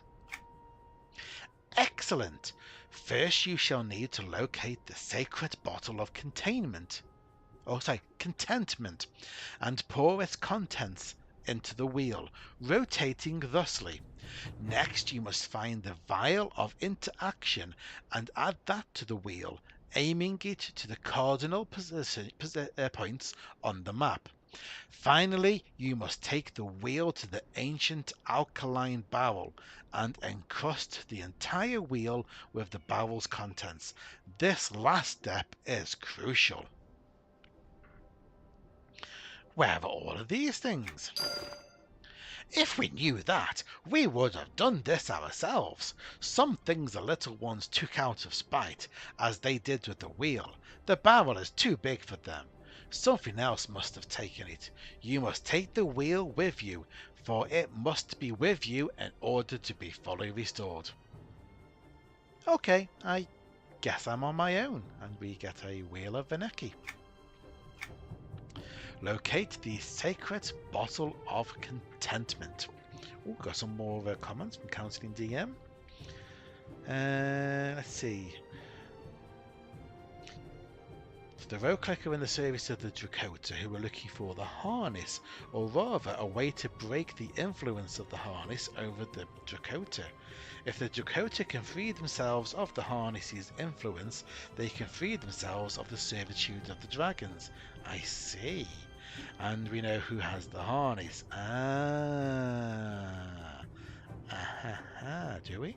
Excellent. First you shall need to locate the sacred bottle of contentment, and pour its contents into the wheel, rotating thusly. Next you must find the vial of interaction and add that to the wheel, aiming it to the cardinal points on the map. Finally, you must take the wheel to the ancient alkaline barrel and encrust the entire wheel with the barrel's contents. This last step is crucial. Where are all of these things? If we knew that, we would have done this ourselves. Some things the little ones took out of spite, as they did with the wheel. The barrel is too big for them. Something else must have taken it. You must take the wheel with you, for it must be with you in order to be fully restored. Okay, I guess I'm on my own, and we get a Wheel of Vinicki. Locate the sacred bottle of contentment. Oh, got some more comments from Counseling DM. Let's see. The road clicker in the service of the Drakota who are looking for the harness, or rather a way to break the influence of the harness over the Drakota. If the Drakota can free themselves of the harness's influence, they can free themselves of the servitude of the dragons. I see. And we know who has the harness. Do we?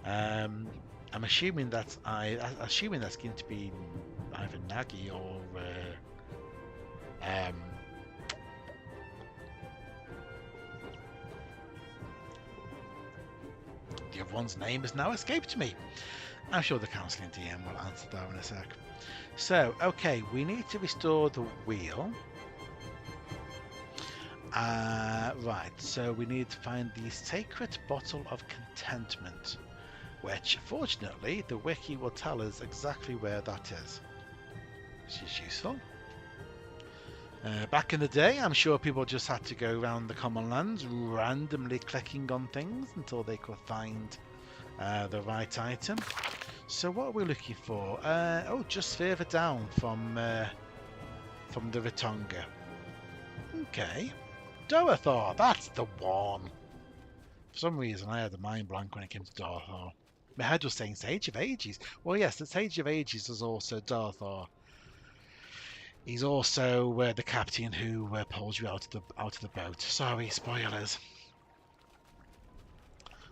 I'm assuming that's going to be either Nagi or the other one's name has now escaped me. I'm sure the Counseling DM will answer that in a sec. So, okay, we need to restore the wheel. Right, so we need to find the sacred bottle of contentment, which, fortunately, the wiki will tell us exactly where that is, which is useful. Back in the day, I'm sure people just had to go around the Commonlands randomly clicking on things until they could find the right item. So what are we looking for? Oh, just further down from the Ratonga. Okay. Dorothor, that's the one. For some reason, I had a mind blank when it came to Dorothor. My head was saying Sage of Ages. Well, yes, the Sage of Ages is also Dorothor. He's also the captain who pulls you out of the boat. Sorry, spoilers.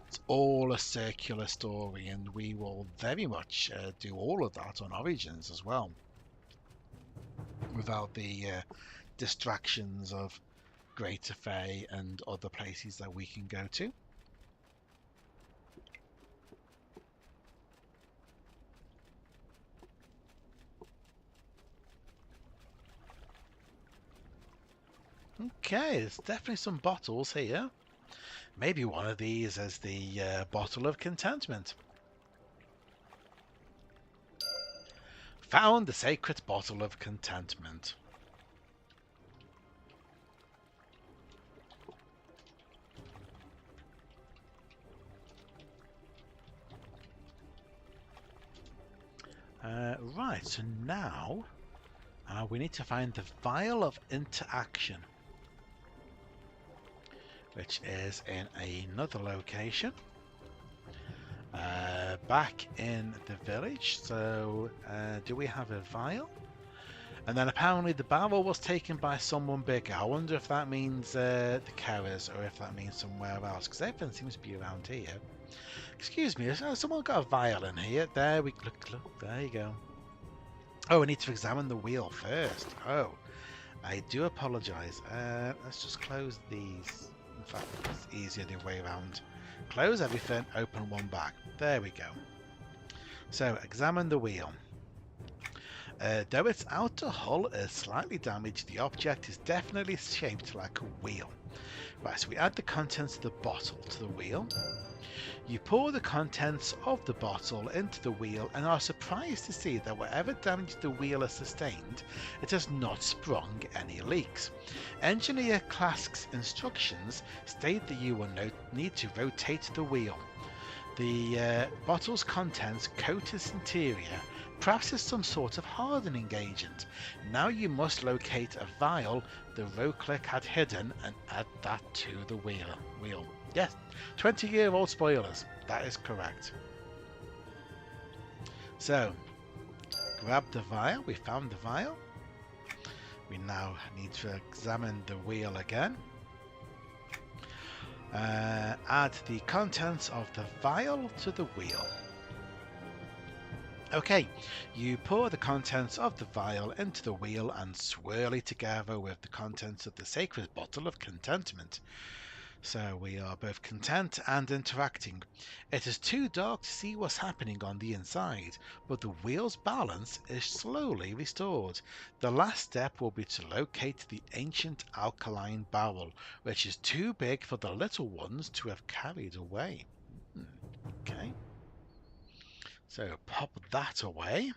It's all a circular story, and we will very much do all of that on Origins as well, without the distractions of Greater Fae and other places that we can go to. Okay, there's definitely some bottles here. Maybe one of these is the bottle of contentment. Found the sacred bottle of contentment. Right, so now we need to find the vial of interaction, which is in another location. Back in the village. So do we have a vial? And then apparently the barrel was taken by someone bigger. I wonder if that means the carriers or if that means somewhere else, because everything seems to be around here. Excuse me, has someone got a vial in here? There we look, there you go. Oh, we need to examine the wheel first. Oh, I do apologize. Let's just close these. In fact, it's easier the way around. Close everything, open one back. There we go. So, examine the wheel. Though its outer hull is slightly damaged, the object is definitely shaped like a wheel. Right, so we add the contents of the bottle to the wheel. You pour the contents of the bottle into the wheel and are surprised to see that whatever damage the wheel has sustained, it has not sprung any leaks. Engineer Clask's instructions state that you will need to rotate the wheel. The bottle's contents coat its interior, perhaps as some sort of hardening agent. Now you must locate a vial the Roclick had hidden and add that to the wheel. Yes, 20-year-old spoilers. That is correct. So, grab the vial. We found the vial. We now need to examine the wheel again. Add the contents of the vial to the wheel. Okay, you pour the contents of the vial into the wheel and swirl it together with the contents of the sacred bottle of contentment. So we are both content and interacting. It is too dark to see what's happening on the inside, but the wheel's balance is slowly restored. The last step will be to locate the ancient alkaline barrel, which is too big for the little ones to have carried away. Okay. So pop that away.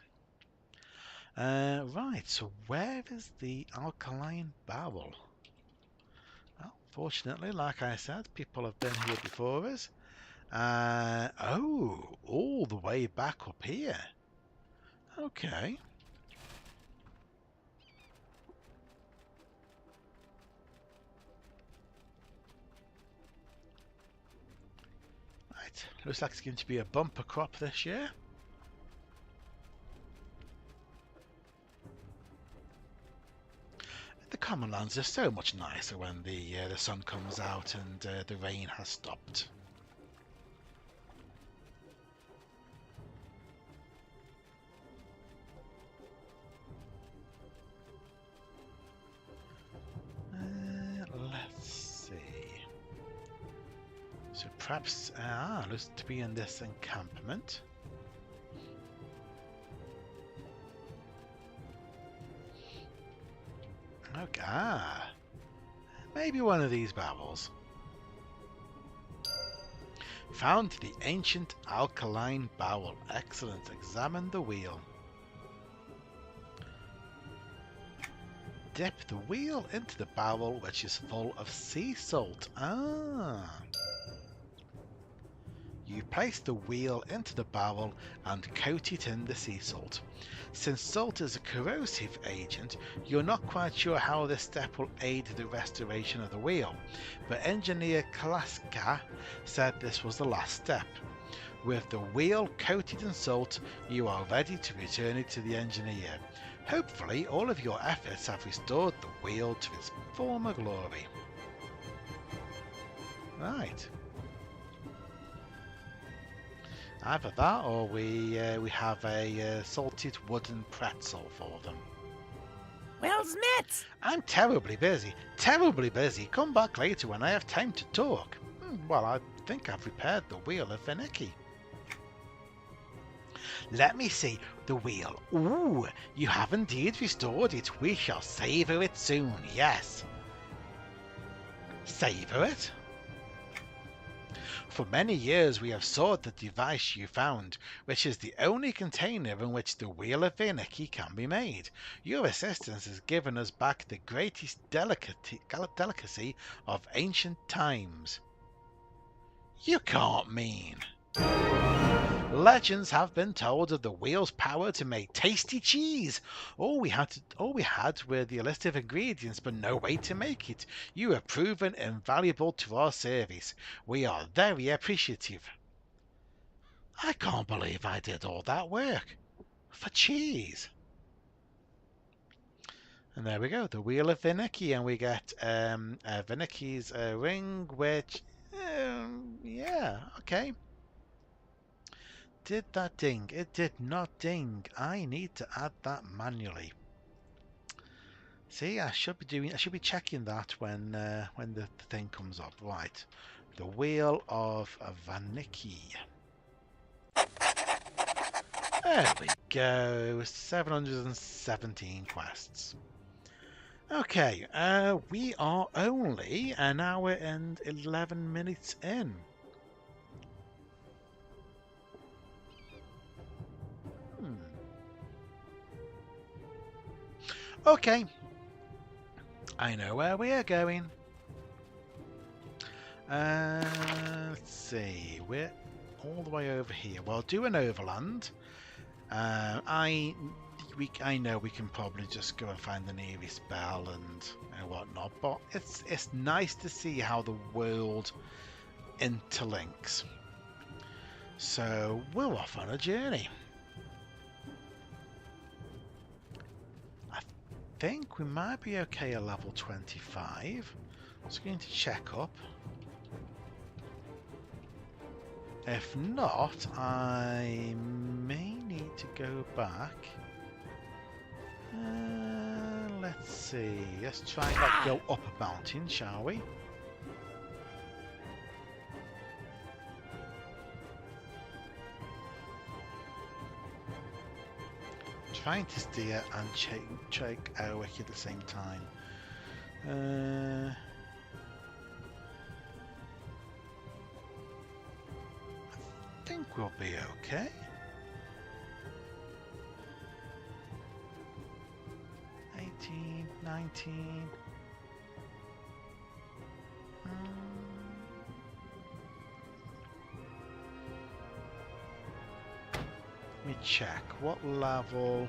Right, so where is the alkaline barrel? Well, fortunately, like I said, people have been here before us. Oh, all the way back up here. Okay. Right, looks like it's going to be a bumper crop this year. The Commonlands are so much nicer when the sun comes out and the rain has stopped. Let's see. So perhaps looks to be in this encampment. Okay, maybe one of these barrels. Found the ancient alkaline barrel. Excellent. Examine the wheel. Dip the wheel into the barrel, which is full of sea salt. You place the wheel into the barrel and coat it in the sea salt. Since salt is a corrosive agent, you're not quite sure how this step will aid the restoration of the wheel, but engineer Klaska said this was the last step. With the wheel coated in salt, you are ready to return it to the engineer. Hopefully, all of your efforts have restored the wheel to its former glory. Right. Either that, or we have a salted wooden pretzel for them. Where's Matt? I'm terribly busy. Terribly busy. Come back later when I have time to talk. Well, I think I've repaired the wheel of Vinicki. Let me see the wheel. Ooh, you have indeed restored it. We shall savour it soon, yes. Savor it. For many years we have sought the device you found, which is the only container in which the Wheel of Verniki can be made. Your assistance has given us back the greatest delicacy of ancient times. You can't mean. Legends have been told of the wheel's power to make tasty cheese. All we had were the list of ingredients, but no way to make it. You have proven invaluable to our service. We are very appreciative. I can't believe I did all that work for cheese. And there we go, the Wheel of Verniki, and we get Verniki's ring, which, yeah, okay. Did that ding? It did not ding. I need to add that manually. See, I should be checking that when the thing comes up. Right, the Wheel of Verniki. There we go. 717 quests. Okay, we are only an hour and 11 minutes in. Okay, I know where we are going. Let's see, we're all the way over here. Well, do an overland. I know we can probably just go and find the nearest bell and whatnot, but it's nice to see how the world interlinks. So we're off on a journey. I think we might be okay at level 25. Just going to check up. If not, I may need to go back. Let's see. Let's try and go up a mountain, shall we? Trying to steer and check our wiki at the same time. I think we'll be okay. $18, $19. Let me check what level.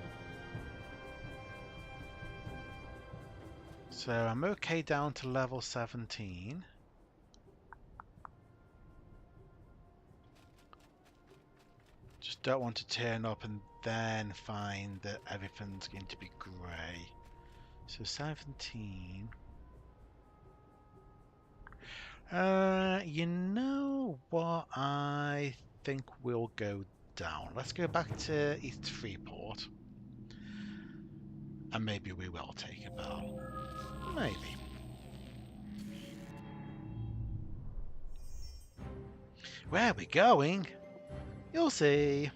So I'm okay down to level 17. Just don't want to turn up and then find that everything's going to be grey. So 17. You know what? I think we'll go down. Let's go back to East Freeport. And maybe we will take a bell. Maybe. Where are we going? You'll see.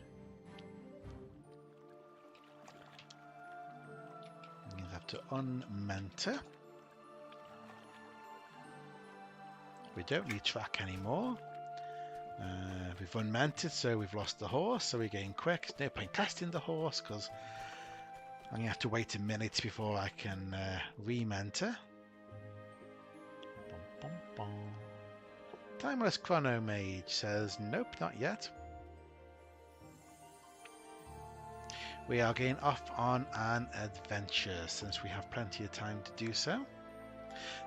You have to unmentor. We don't need track anymore. We've unmentored, so we've lost the horse, so we're getting quick. There's no point testing the horse because I'm going to have to wait a minute before I can re-mentor. Timeless Chrono Mage says, nope, not yet. We are going off on an adventure since we have plenty of time to do so.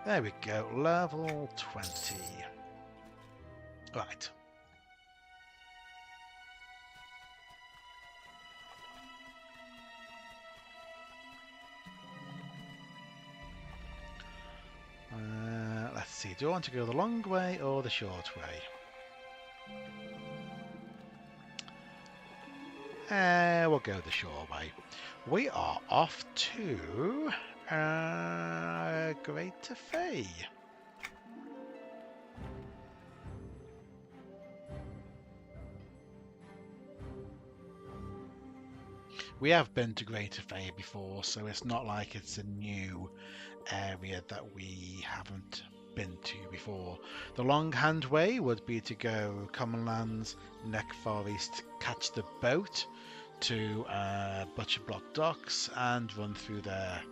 There we go, level 20. Right. Let's see, do I want to go the long way or the short way? We'll go the short way. We are off to Greater Fae. We have been to Greater Fae before, so it's not like it's a new area that we haven't been to before. The longhand way would be to go Commonlands, Neck Forest, catch the boat to Butcher Block Docks and run through there,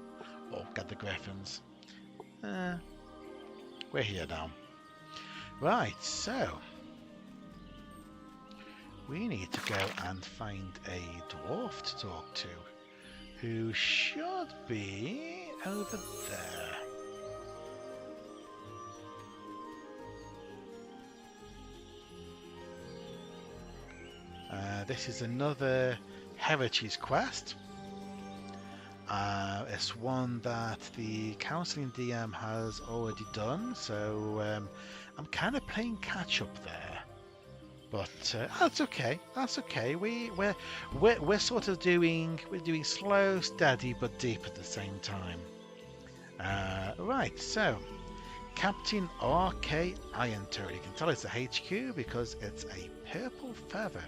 or get the griffins. We're here now. Right, so we need to go and find a dwarf to talk to, who should be over there. This is another heritage quest. It's one that the counselling DM has already done, so I'm kind of playing catch up there. But that's okay. That's okay. We're sort of doing slow, steady, but deep at the same time. Right. So, Captain R.K. Irontoad. You can tell it's a HQ because it's a purple feather.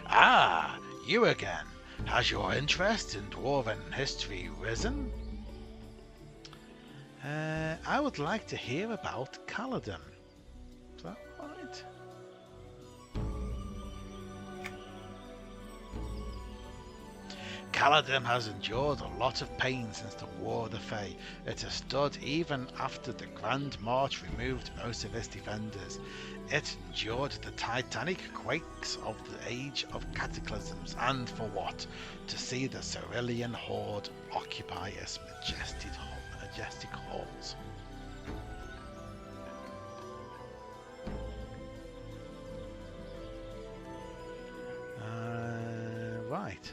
Ah, you again. Has your interest in dwarven history risen? I would like to hear about Kaladin. Is that right? Kaladin has endured a lot of pain since the War of the Fae. It has stood even after the Grand March removed most of its defenders. It endured the titanic quakes of the Age of Cataclysms, and for what? To see the Cerulean Horde occupy its majestic halls. Right.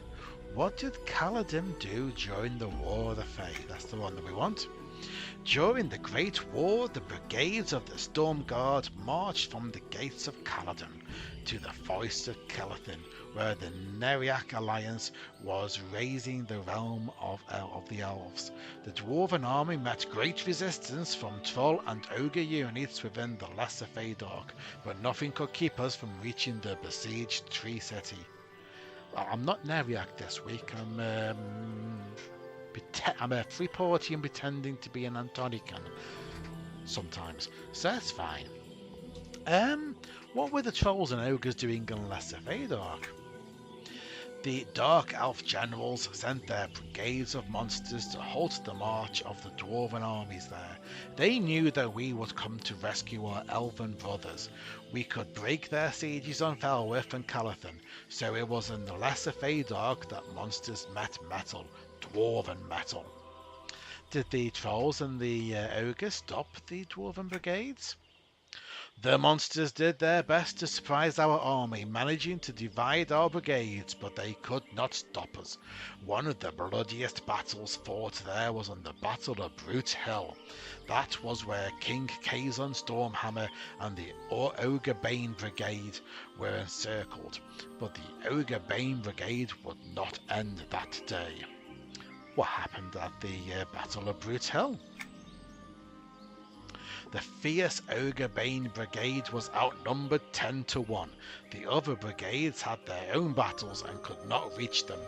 What did Kaladin do during the War of the Fae? That's the one that we want. During the Great War, the brigades of the Storm Guard marched from the gates of Kaladin to the forests of Kelethin, where the Neriac Alliance was raising the realm of the elves. The Dwarven army met great resistance from Troll and Ogre units within the Lesser Fëanor, but nothing could keep us from reaching the besieged Tree City. Well, I'm not Neriac this week. I'm a Freeportian pretending to be an Antonican sometimes, so that's fine. What were the trolls and ogres doing in Lesser Fëanor? The Dark Elf generals sent their brigades of monsters to halt the march of the dwarven armies there. They knew that we would come to rescue our elven brothers. We could break their sieges on Felwith and Calathan, so it was in the Lesser Fëanor that monsters met metal, dwarven metal. Did the trolls and the ogres stop the dwarven brigades? The monsters did their best to surprise our army, managing to divide our brigades, but they could not stop us. One of the bloodiest battles fought there was on the Battle of Brute Hill. That was where King Kazon Stormhammer and the Ogre Bane Brigade were encircled, but the Ogre Bane Brigade would not end that day. What happened at the Battle of Brute Hill? The fierce Ogre Bane Brigade was outnumbered 10 to 1. The other brigades had their own battles and could not reach them.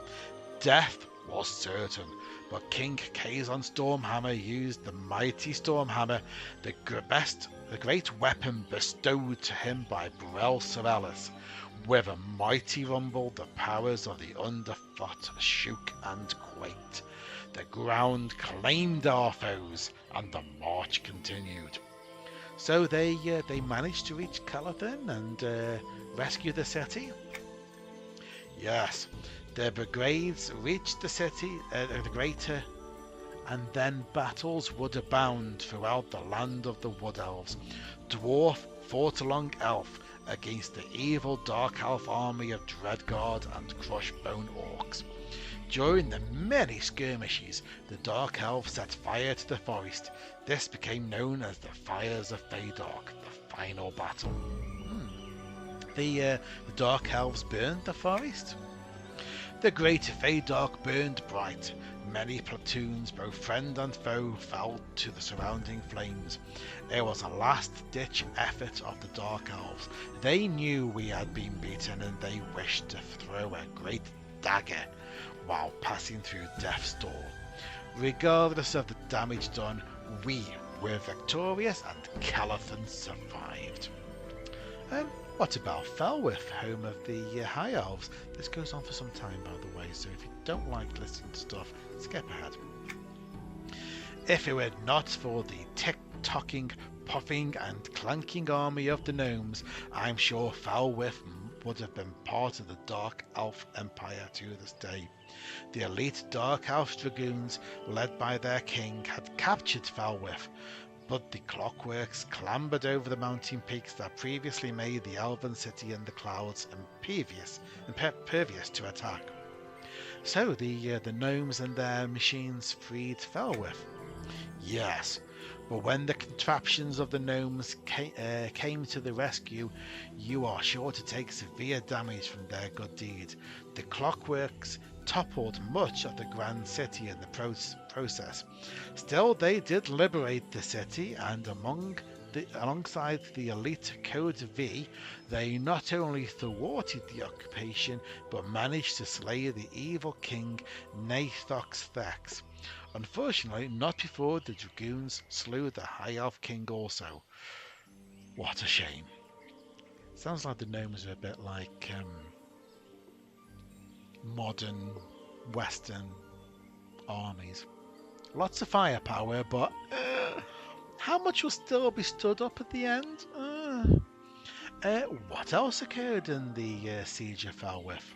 Death was certain, but King Kazon Stormhammer used the mighty Stormhammer, the great weapon bestowed to him by Brel Sorellis. With a mighty rumble, the powers of the underfoot shook and quaked. The ground claimed our foes, and the march continued. So they managed to reach Calathan and rescue the city? Yes, their brigades reached the city, the greater, and then battles would abound throughout the land of the Wood Elves. Dwarf fought along Elf against the evil Dark Elf army of Dreadguard and Crushbone Orcs. During the many skirmishes, the Dark Elves set fire to the forest. This became known as the Fires of Fëanor, the final battle. The Dark Elves burned the forest? The Greater Fëanor burned bright. Many platoons, both friend and foe, fell to the surrounding flames. It was a last-ditch effort of the Dark Elves. They knew we had been beaten, and they wished to throw a great dagger while passing through death's door. Regardless of the damage done, we were victorious and Calathon survived. What about Felwith, home of the High Elves? This goes on for some time, by the way, so if you don't like listening to stuff, skip ahead. If it were not for the tick-tocking, puffing and clanking army of the gnomes, I'm sure Felwith would have been part of the Dark Elf Empire to this day. The elite Dark Elf Dragoons, led by their king, had captured Felwith, but the Clockworks clambered over the mountain peaks that previously made the elven city in the clouds impervious to attack. So the gnomes and their machines freed Felwith. Yes, but when the contraptions of the gnomes came to the rescue, you are sure to take severe damage from their good deed. The Clockworks toppled much of the grand city in the process. Still, they did liberate the city, and alongside the elite Code V, they not only thwarted the occupation, but managed to slay the evil king Nathox Thex. Unfortunately, not before the Dragoons slew the High Elf King also. What a shame. Sounds like the gnomes are a bit like modern Western armies. Lots of firepower, but how much will still be stood up at the end? What else occurred in the Siege of Felwith?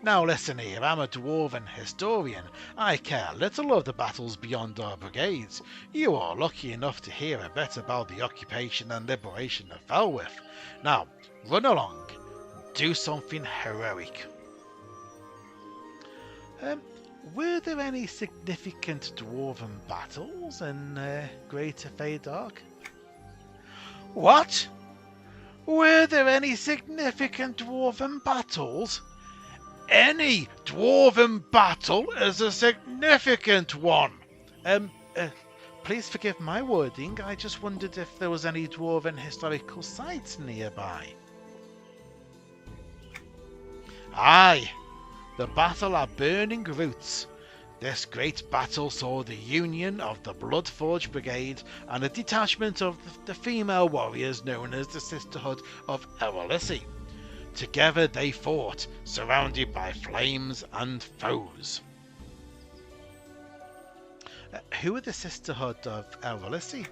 Now listen here, I'm a dwarven historian. I care little of the battles beyond our brigades. You are lucky enough to hear a bit about the occupation and liberation of Felwith. Now, run along. Do something heroic. Were there any significant dwarven battles in Greater Feydark? What? Were there any significant dwarven battles? Any dwarven battle is a significant one. Please forgive my wording. I just wondered if there was any dwarven historical sites nearby. Aye, the battle of Burning Roots. This great battle saw the union of the Bloodforge Brigade and a detachment of the female warriors known as the Sisterhood of Erelisi. Together they fought, surrounded by flames and foes. Who are the Sisterhood of Erelisi?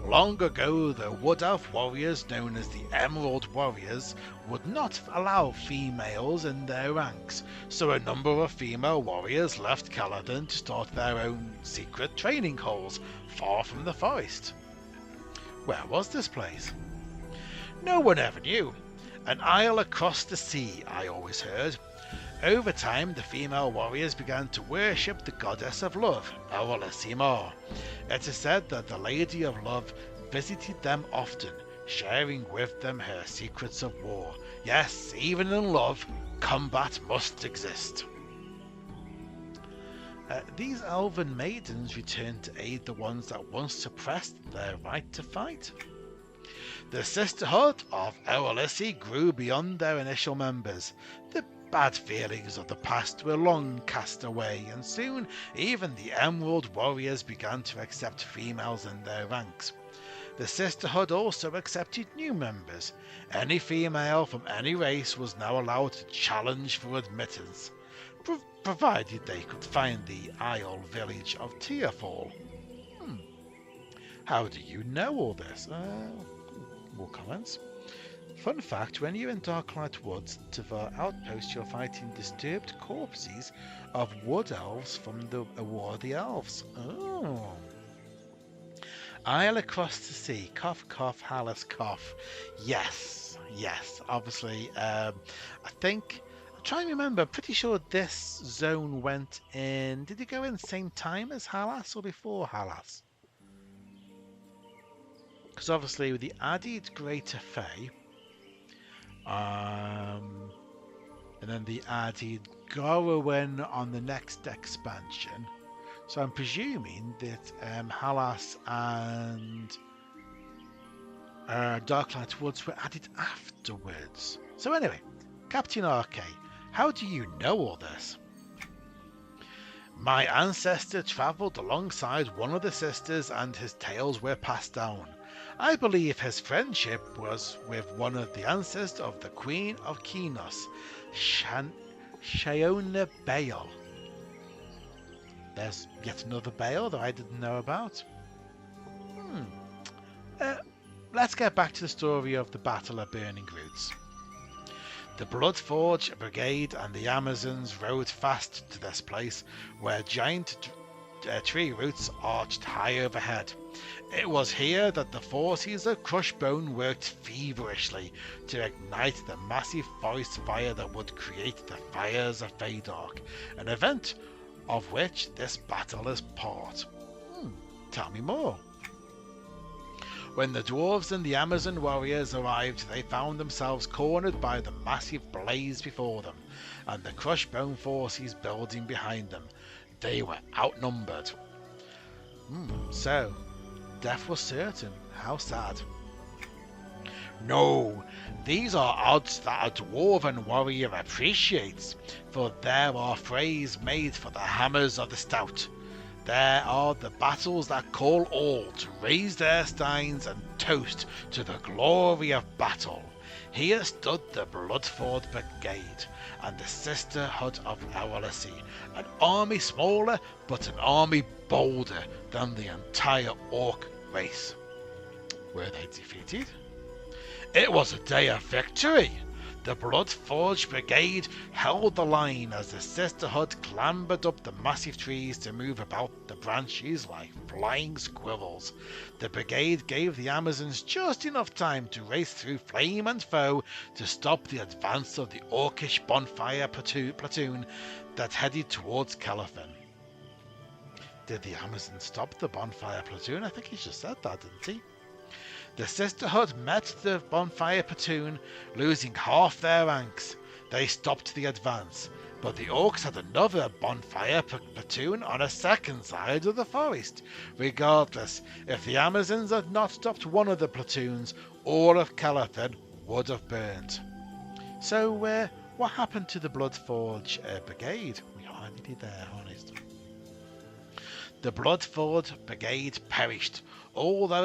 Long ago, the Wood Elf warriors, known as the Emerald Warriors, would not allow females in their ranks, so a number of female warriors left Caladan to start their own secret training halls far from the forest. Where was this place? No one ever knew. An isle across the sea, I always heard. Over time, the female warriors began to worship the goddess of love, Erelisi. It is said that the Lady of Love visited them often, sharing with them her secrets of war. Yes, even in love, combat must exist. These elven maidens returned to aid the ones that once suppressed their right to fight. The Sisterhood of Erelisi grew beyond their initial members. The bad feelings of the past were long cast away, and soon even the Emerald Warriors began to accept females in their ranks. The Sisterhood also accepted new members. Any female from any race was now allowed to challenge for admittance, provided they could find the Isle village of Tearfall. How do you know all this? More comments. Fun fact, when you're in Darklight Woods, Tavar Outpost, you're fighting disturbed corpses of wood elves from the War of the Elves. Oh. Isle across the sea. Cough, cough, Hallis, cough. Yes, obviously. I think, I'm trying to remember, I'm pretty sure this zone went in, did it go in the same time as Hallas or before Hallas? Because obviously with the added Greater Fey, and then the added Gorowin on the next expansion. So I'm presuming that Hallas and Darklight Woods were added afterwards. So anyway, Captain RK, how do you know all this? My ancestor travelled alongside one of the sisters and his tales were passed down. I believe his friendship was with one of the ancestors of the Queen of Kinos, Shaona Bale. There's yet another Bale that I didn't know about. Let's get back to the story of the Battle of Burning Roots. The Bloodforge Brigade and the Amazons rode fast to this place where giant tree roots arched high overhead. It was here that the forces of Crushbone worked feverishly to ignite the massive forest fire that would create the Fires of Fadork, an event of which this battle is part. Tell me more. When the dwarves and the Amazon warriors arrived, they found themselves cornered by the massive blaze before them, and the Crushbone forces building behind them. They were outnumbered. So, death was certain. How sad. No, these are odds that a dwarven warrior appreciates, for there are frays made for the hammers of the stout. There are the battles that call all to raise their steins and toast to the glory of battle. Here stood the Bloodford Brigade and the Sisterhood of Owlacy, an army smaller but an army bolder than the entire orc race. Were they defeated? It was a day of victory. The Bloodforge Brigade held the line as the Sisterhood clambered up the massive trees to move about the branches like flying squirrels. The brigade gave the Amazons just enough time to race through flame and foe to stop the advance of the Orcish bonfire platoon that headed towards Calafen. Did the Amazons stop the bonfire platoon? I think he just said that, didn't he? The Sisterhood met the bonfire platoon, losing half their ranks. They stopped the advance, but the orcs had another bonfire platoon on a second side of the forest. Regardless, if the Amazons had not stopped one of the platoons, all of Calafen would have burned. So, what happened to the Bloodforge Brigade? We are nearly there, honest. The Bloodforge Brigade perished. All that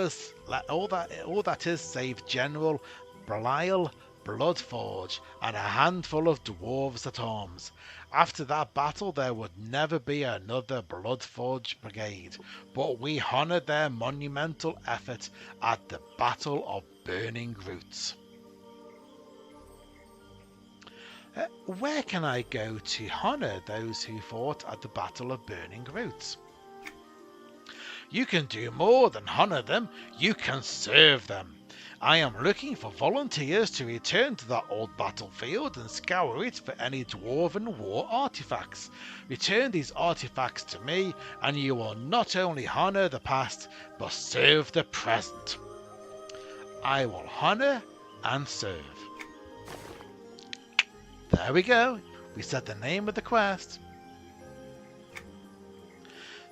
is save General Belial Bloodforge and a handful of dwarves at arms. After that battle there would never be another Bloodforge Brigade, but we honoured their monumental effort at the Battle of Burning Roots. Where can I go to honour those who fought at the Battle of Burning Roots? You can do more than honour them, you can serve them. I am looking for volunteers to return to that old battlefield and scour it for any dwarven war artifacts. Return these artifacts to me and you will not only honour the past, but serve the present. I will honour and serve. There we go. We said the name of the quest.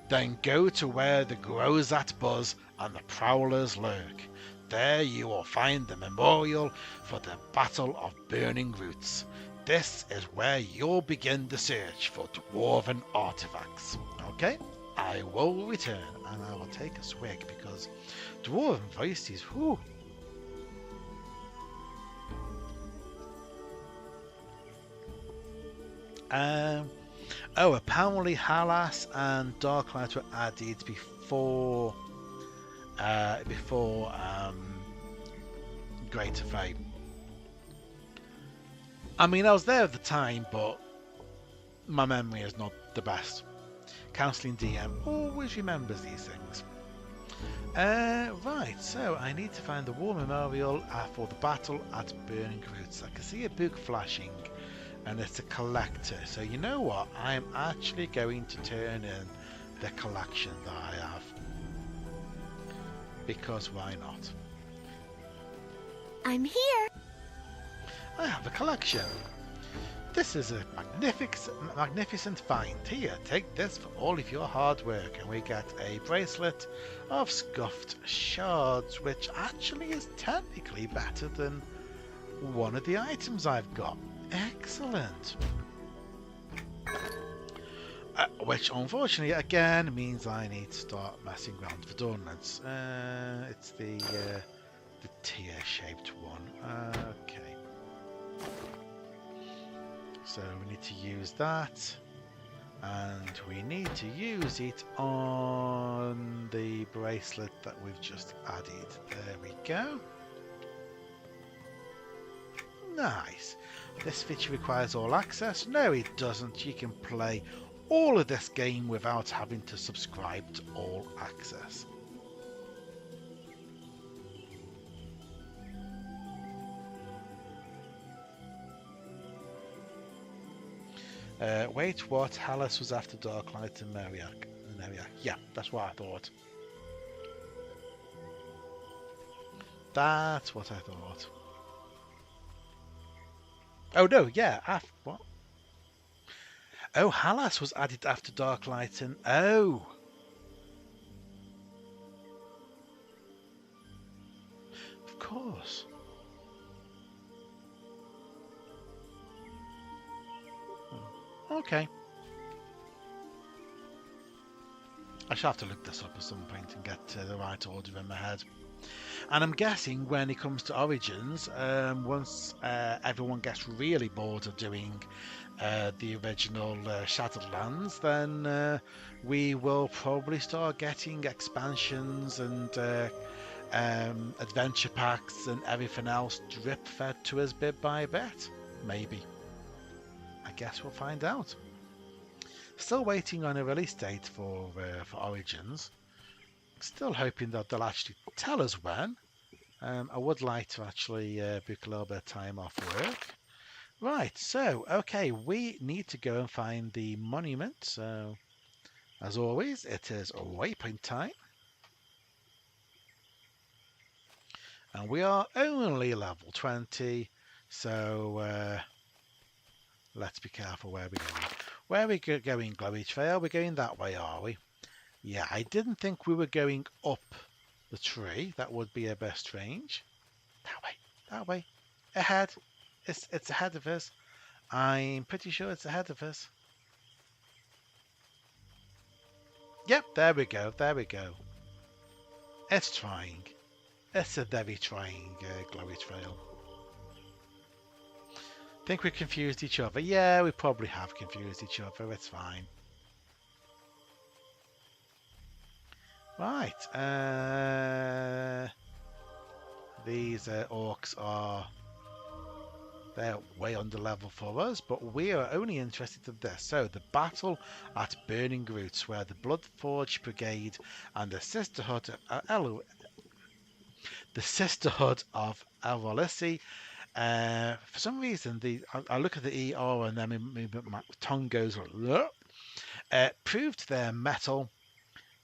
Then go to where the Grozat buzz and the Prowlers lurk. There you will find the memorial for the Battle of Burning Roots. This is where you'll begin the search for dwarven artifacts. Okay? I will return and I will take a swig because dwarven voices, whew. Apparently Halas and Darklight were added before Greater Fate. I mean, I was there at the time, but my memory is not the best. Counselling DM always remembers these things. Right, so I need to find the war memorial for the battle at Burning Roots. I can see a book flashing. And it's a collector. So you know what? I am actually going to turn in the collection that I have. Because why not? I'm here. I have a collection. This is a magnificent find. Here, take this for all of your hard work. And we get a bracelet of scuffed shards, which actually is technically better than one of the items I've got. Excellent. Which unfortunately again means I need to start messing around with ornaments. It's the tear-shaped one. Okay. So we need to use that. And we need to use it on the bracelet that we've just added. There we go. Nice. This feature requires all access. No, it doesn't. You can play all of this game without having to subscribe to all access. Wait, what? Hallis was after Darklight and Mariak. Yeah, that's what I thought. That's what I thought. Oh no, yeah, what? Oh, Hallis was added after Darklight and... Oh! Of course. Okay. I shall have to look this up at some point and get the right order in my head. And I'm guessing when it comes to Origins, once everyone gets really bored of doing the original Shadowlands, then we will probably start getting expansions and adventure packs and everything else drip-fed to us bit by bit. Maybe. I guess we'll find out. Still waiting on a release date for Origins. Still hoping that they'll actually tell us when. I would like to actually book a little bit of time off work. Right, so, okay, we need to go and find the monument. So, as always, it is waypoint time. And we are only level 20, so let's be careful where we're going. Where are we going, Glowy Trail? We're going that way, are we? Yeah, I didn't think we were going up the tree. That would be a bit strange. That way. Ahead. It's ahead of us. I'm pretty sure it's ahead of us. Yep, there we go. It's trying. It's a very trying Glowy Trail. Think we confused each other. Yeah, we probably have confused each other. It's fine. Right. These orcs are... They're way under level for us, but we are only interested in this. So, the battle at Burning Roots, where the Bloodforge Brigade and the Sisterhood of Elrolissi. For some reason, I look at the ER and then my tongue goes, proved their mettle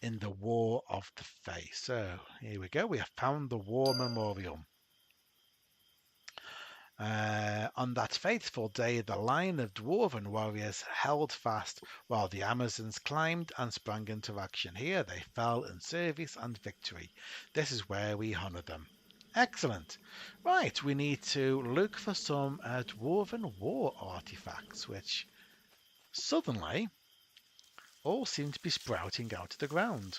in the War of the Fae. So here we go. We have found the War Memorial. On that fateful day, the line of dwarven warriors held fast while the Amazons climbed and sprang into action. Here they fell in service and victory. This is where we honour them. Excellent. Right, we need to look for some dwarven war artifacts, which suddenly all seem to be sprouting out of the ground.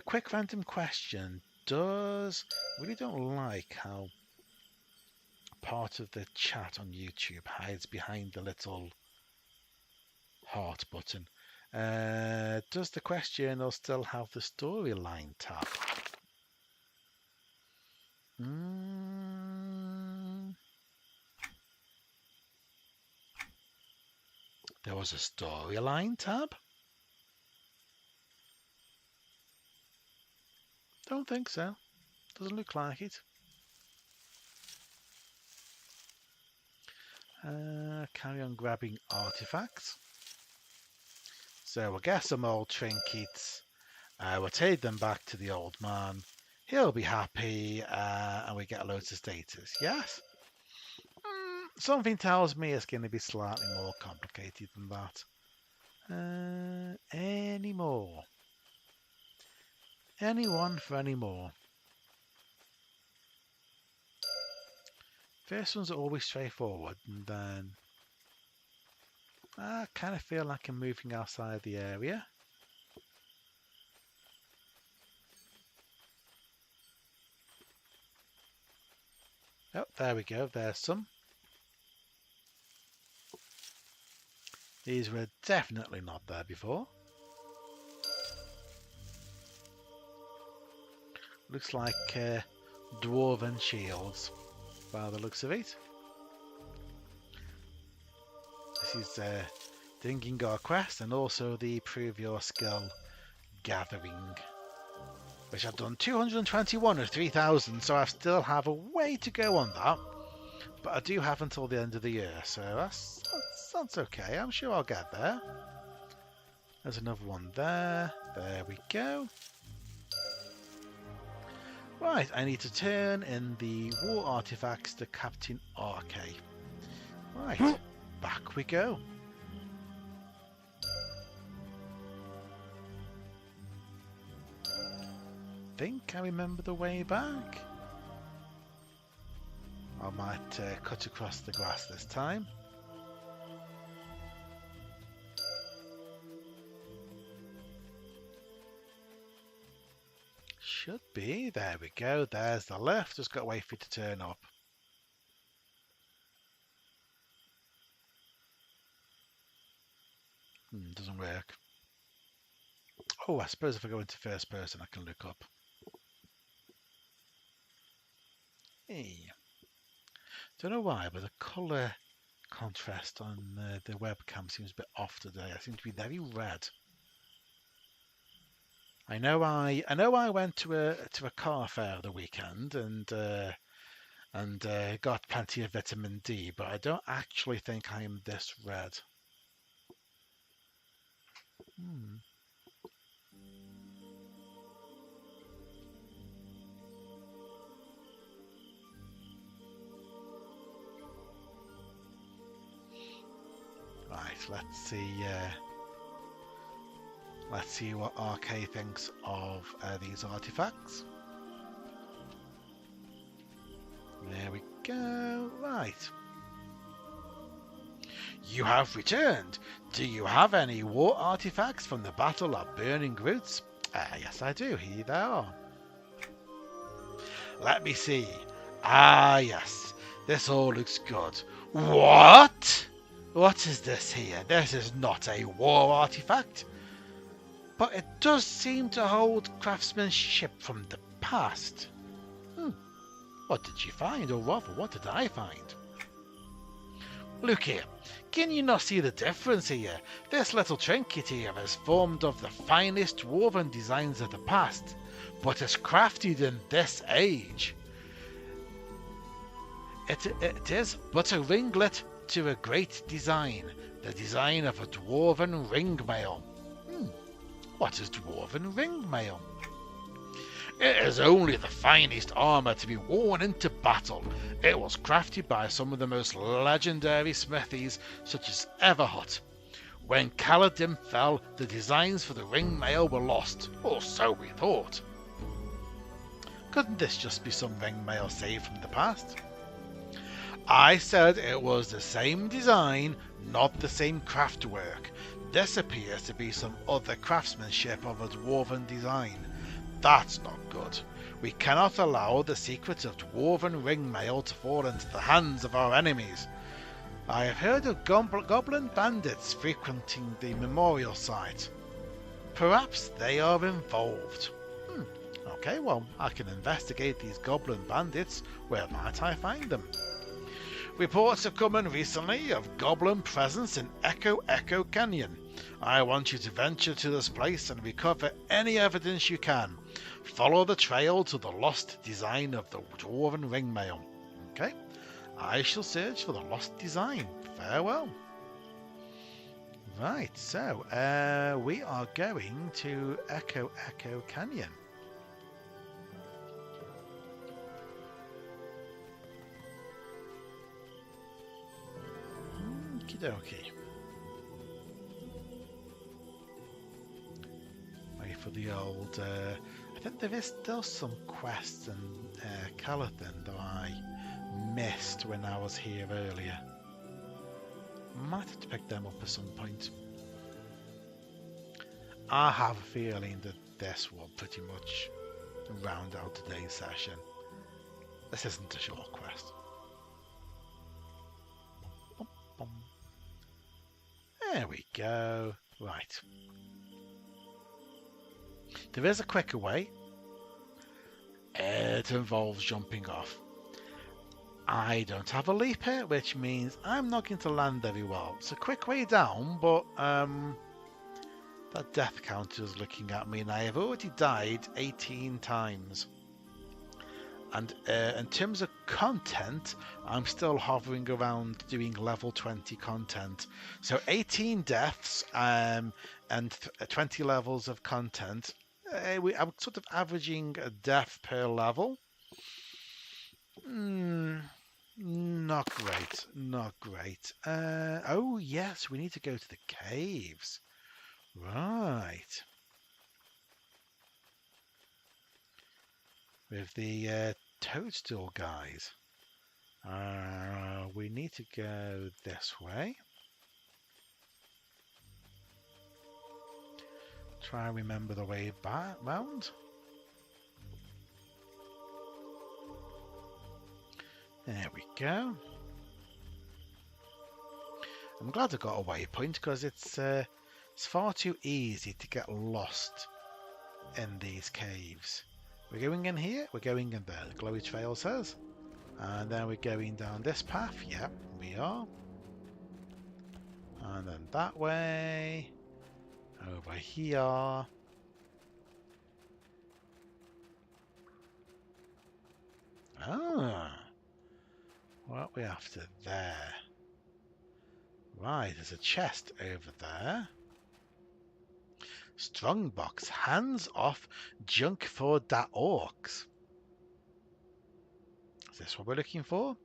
Quick random question. Really don't like how part of the chat on YouTube hides behind the little heart button. Does the question still have the storyline tab? There was a storyline tab? Don't think so. Doesn't look like it. Carry on grabbing artifacts. So we'll get some old trinkets. We'll take them back to the old man. He'll be happy, and we get loads of status. Yes? Something tells me it's going to be slightly more complicated than that. Any more? Anyone for any more? First ones are always straightforward, and then I kind of feel like I'm moving outside the area. Oh, there we go. There's some. These were definitely not there before. Looks like dwarven shields by the looks of it. This is Dinging Our Quest and also the Prove Your Skill Gathering, which I've done 221 of 3,000, so I still have a way to go on that. But I do have until the end of the year, so that's okay. I'm sure I'll get there. There's another one there. There we go. Right, I need to turn in the war artifacts to Captain RK. Right, back we go. Think I remember the way back. I might cut across the grass this time. Should be. There we go. There's the lift. Just got to wait for it to turn up. Doesn't work. Oh, I suppose if I go into first person, I can look up. Hey. Don't know why, but the colour contrast on the webcam seems a bit off today. I seem to be very red. I know I went to a car fair the weekend and got plenty of vitamin D, but I don't actually think I am this red. Right, let's see what RK thinks of these artifacts. There we go. Right. You have returned. Do you have any war artifacts from the Battle of Burning Roots? Yes, I do. Here they are. Let me see. Ah, yes. This all looks good. What? What is this here? This is not a war artifact. But it does seem to hold craftsmanship from the past. What did you find? Or rather, what did I find? Look here. Can you not see the difference here? This little trinket here is formed of the finest dwarven designs of the past, but is crafted in this age. It is but a ringlet to a great design, the design of a dwarven ring mail. What is dwarven ring mail? It is only the finest armour to be worn into battle. It was crafted by some of the most legendary smithies, such as Everhut. When Kaladin fell, the designs for the ring mail were lost, or so we thought. Couldn't this just be some ring mail saved from the past? I said it was the same design, not the same craftwork. This appears to be some other craftsmanship of a dwarven design. That's not good. We cannot allow the secret of dwarven ring mail to fall into the hands of our enemies. I have heard of goblin bandits frequenting the memorial site. Perhaps they are involved. Okay, well, I can investigate these goblin bandits. Where might I find them? Reports have come in recently of goblin presence in Echo Canyon. I want you to venture to this place and recover any evidence you can. Follow the trail to the lost design of the dwarven ring mail. Okay, I shall search for the lost design. Farewell. Right, so we are going to Echo Canyon. Okie dokie. Wait for the old. I think there is still some quests in Calathan that I missed when I was here earlier. Might have to pick them up at some point. I have a feeling that this will pretty much round out today's session. This isn't a short quest. There we go. Right. There is a quicker way. It involves jumping off. I don't have a leaper, which means I'm not going to land very well. It's a quick way down, but that death counter is looking at me, and I have already died 18 times. And in terms of content, I'm still hovering around doing level 20 content. So 18 deaths and 20 levels of content. I'm sort of averaging a death per level. Not great, not great. Oh yes, we need to go to the caves. Right. With the toadstool guys. We need to go this way. Try and remember the way back round. There we go. I'm glad I got a waypoint because it's far too easy to get lost in these caves. We're going in here, we're going in there, the glowy trail says. And then we're going down this path, yep, we are. And then that way, over here. Ah, what we after there? Right, there's a chest over there. Strongbox, hands off, junk for da orcs. Is this what we're looking for?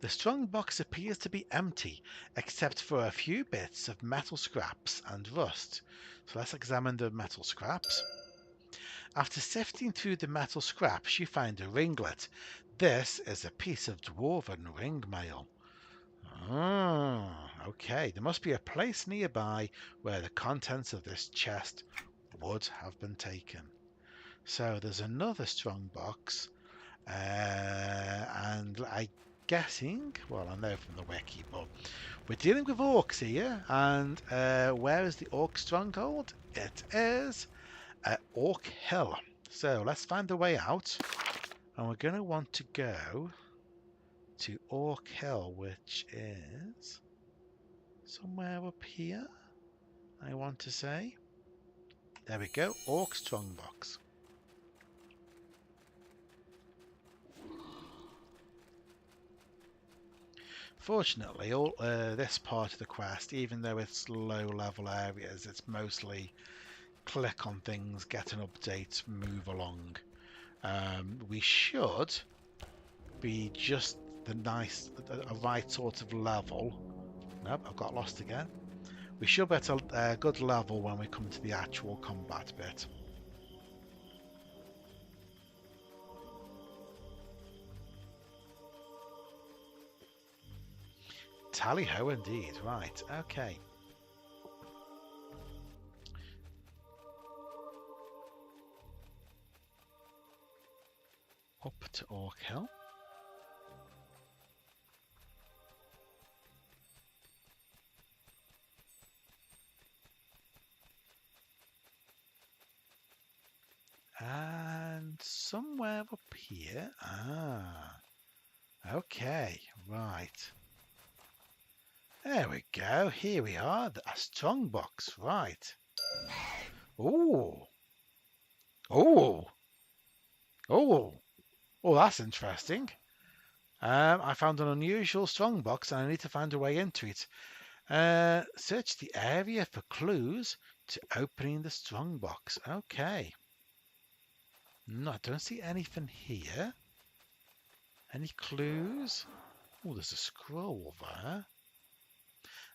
The strongbox appears to be empty, except for a few bits of metal scraps and rust. So let's examine the metal scraps. After sifting through the metal scraps, you find a ringlet. This is a piece of dwarven ring mail. Oh, okay. There must be a place nearby where the contents of this chest would have been taken. So there's another strong box, and I'm guessing, well, I know from the wiki, but we're dealing with orcs here, and where is the orc stronghold? It is at Orc Hill. So let's find the way out, and we're going to want to go to Orc Hill, which is somewhere up here, I want to say. There we go, Orc Strongbox. Fortunately, all this part of the quest, even though it's low level areas, it's mostly click on things, get an update, move along. We should be just the right sort of level. Nope, I've got lost again. We should be at a good level when we come to the actual combat bit. Tally-ho indeed, right, okay. Up to Orc Hill. And somewhere up here, okay, right. There we go, here we are, a strong box, right. Ooh. Oh. Oh. Oh, that's interesting. I found an unusual strongbox and I need to find a way into it. Search the area for clues to opening the strongbox. Okay. No, I don't see anything here. Any clues? Oh, there's a scroll there.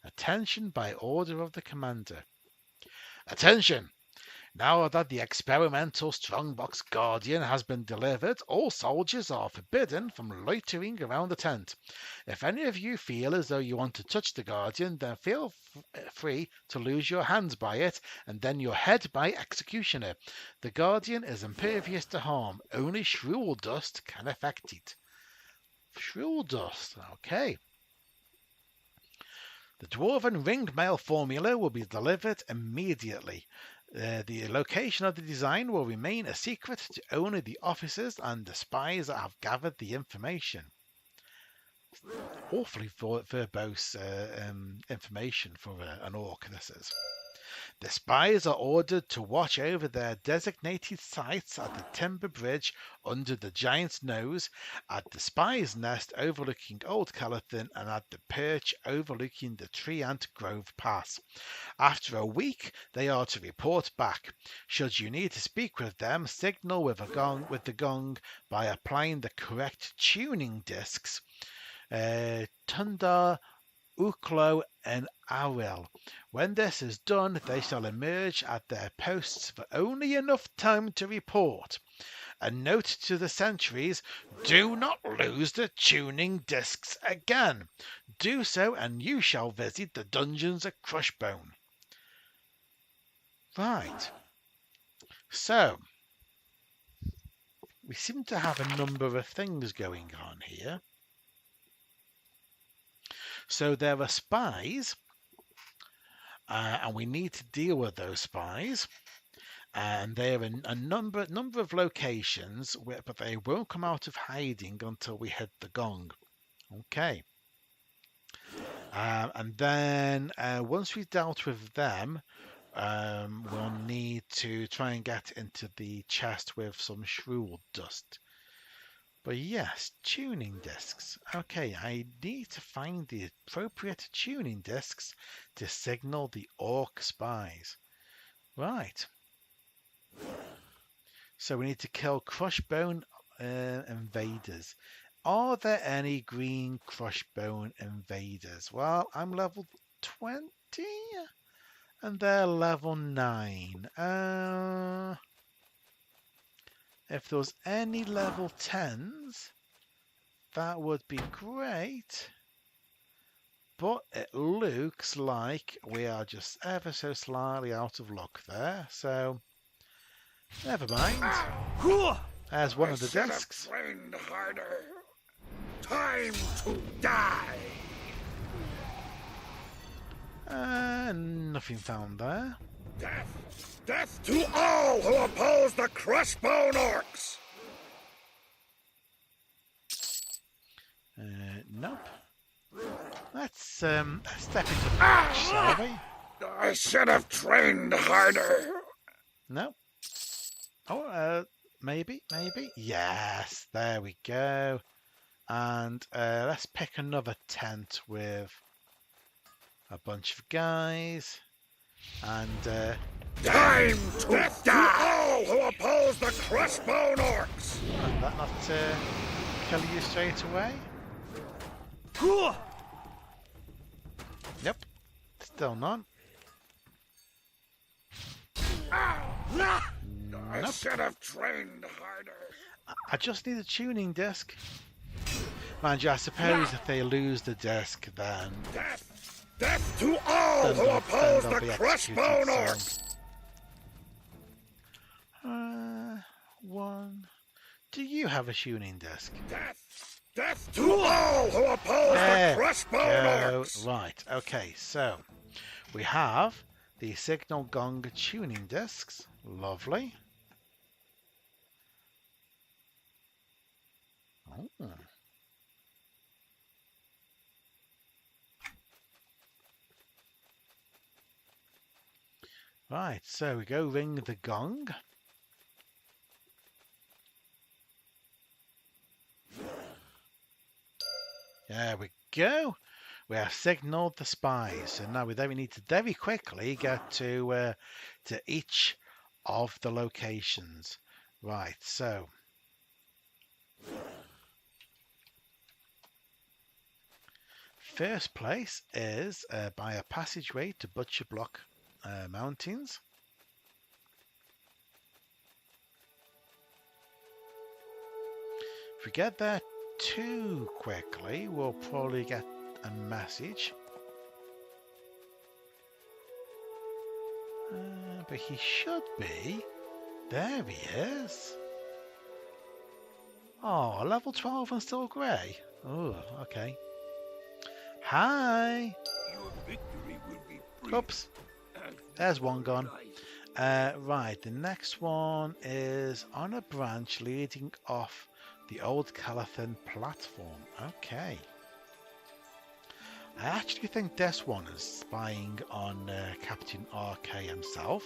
Attention by order of the commander. Attention! Now that the experimental strongbox guardian has been delivered, all soldiers are forbidden from loitering around the tent. If any of you feel as though you want to touch the guardian, then feel free to lose your hands by it and then your head by executioner. The guardian is impervious to harm. Only shrill dust can affect it. Shrill dust, okay. The Dwarven ring mail formula will be delivered immediately. The location of the design will remain a secret to only the officers and the spies that have gathered the information. Awfully verbose information for an orc, this is. The spies are ordered to watch over their designated sites at the timber bridge under the giant's nose, at the spy's nest overlooking Old Calathan, and at the perch overlooking the Treant Grove Pass. After a week, they are to report back. Should you need to speak with them, signal with the gong by applying the correct tuning discs. Tundar, Uklo, and Awil. When this is done, they shall emerge at their posts for only enough time to report. A note to the sentries: do not lose the tuning discs again. Do so and you shall visit the dungeons of Crushbone. Right. So, we seem to have a number of things going on here. So there are spies, and we need to deal with those spies. And they're in a number of locations, but they won't come out of hiding until we hit the gong. Okay. And then once we've dealt with them, we'll need to try and get into the chest with some shrill dust. But yes, tuning discs. Okay, I need to find the appropriate tuning discs to signal the orc spies. Right. So we need to kill Crushbone invaders. Are there any green Crushbone invaders? Well, I'm level 20 and they're level 9. If there was any level 10s, that would be great. But it looks like we are just ever so slightly out of luck there. So, never mind. There's one of the discs. Trained harder. Time to die. Nothing found there. Death! Death to all who oppose the Crushbone Orcs! Nope. Let's step into the match, shall we? I should have trained harder. No. Oh, maybe. Yes, there we go. And let's pick another tent with a bunch of guys. And time to die! All who oppose the Crushbone Orcs! Did that not kill you straight away? Nope. Still not. I should have trained harder. I just need a tuning disc. Mind you, I suppose if they lose the disc, then Death to all who oppose the Crushbone Orcs! One. Do you have a tuning disc? Death to all who oppose the Crushbone Orcs! Right, okay, so we have the signal gong tuning discs. Lovely. Oh. Right, so we go ring the gong. There we go. We have signaled the spies. So now we need to very quickly get to each of the locations. Right, so first place is by a passageway to Butcher Block Mountains. we get there too quickly, we'll probably get a message. But he should be. There he is. Oh, level 12 and still grey. Oh, okay. Hi. Your victory will be brief. Oops. There's one gone. Right, the next one is on a branch leading off the old Calathon platform. Okay. I actually think this one is spying on Captain RK himself.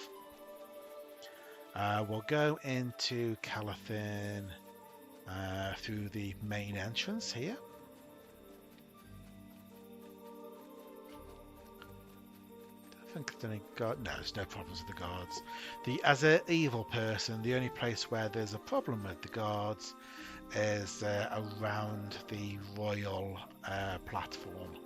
We'll go into Calathon through the main entrance here. I think there's any guard. No, there's no problems with the guards. As an evil person, the only place where there's a problem with the guards is around the royal platform.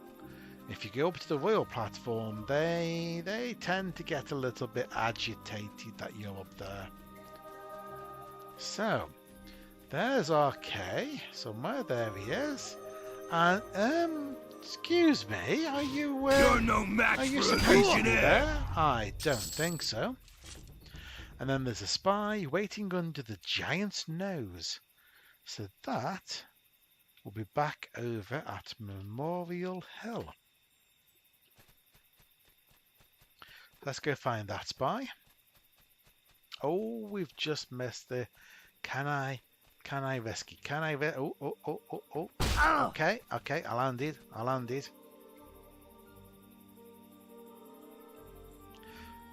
If you go up to the royal platform, they tend to get a little bit agitated that you're up there. So, there's RK somewhere. There he is. And excuse me, are you? You're no match are you for a supposed to be legionnaire. there? I don't think so. And then there's a spy waiting under the giant's nose. So that will be back over at Memorial Hill. Let's go find that spy. Oh, we've just missed the. Can I rescue? Can I? Oh. Okay. I landed.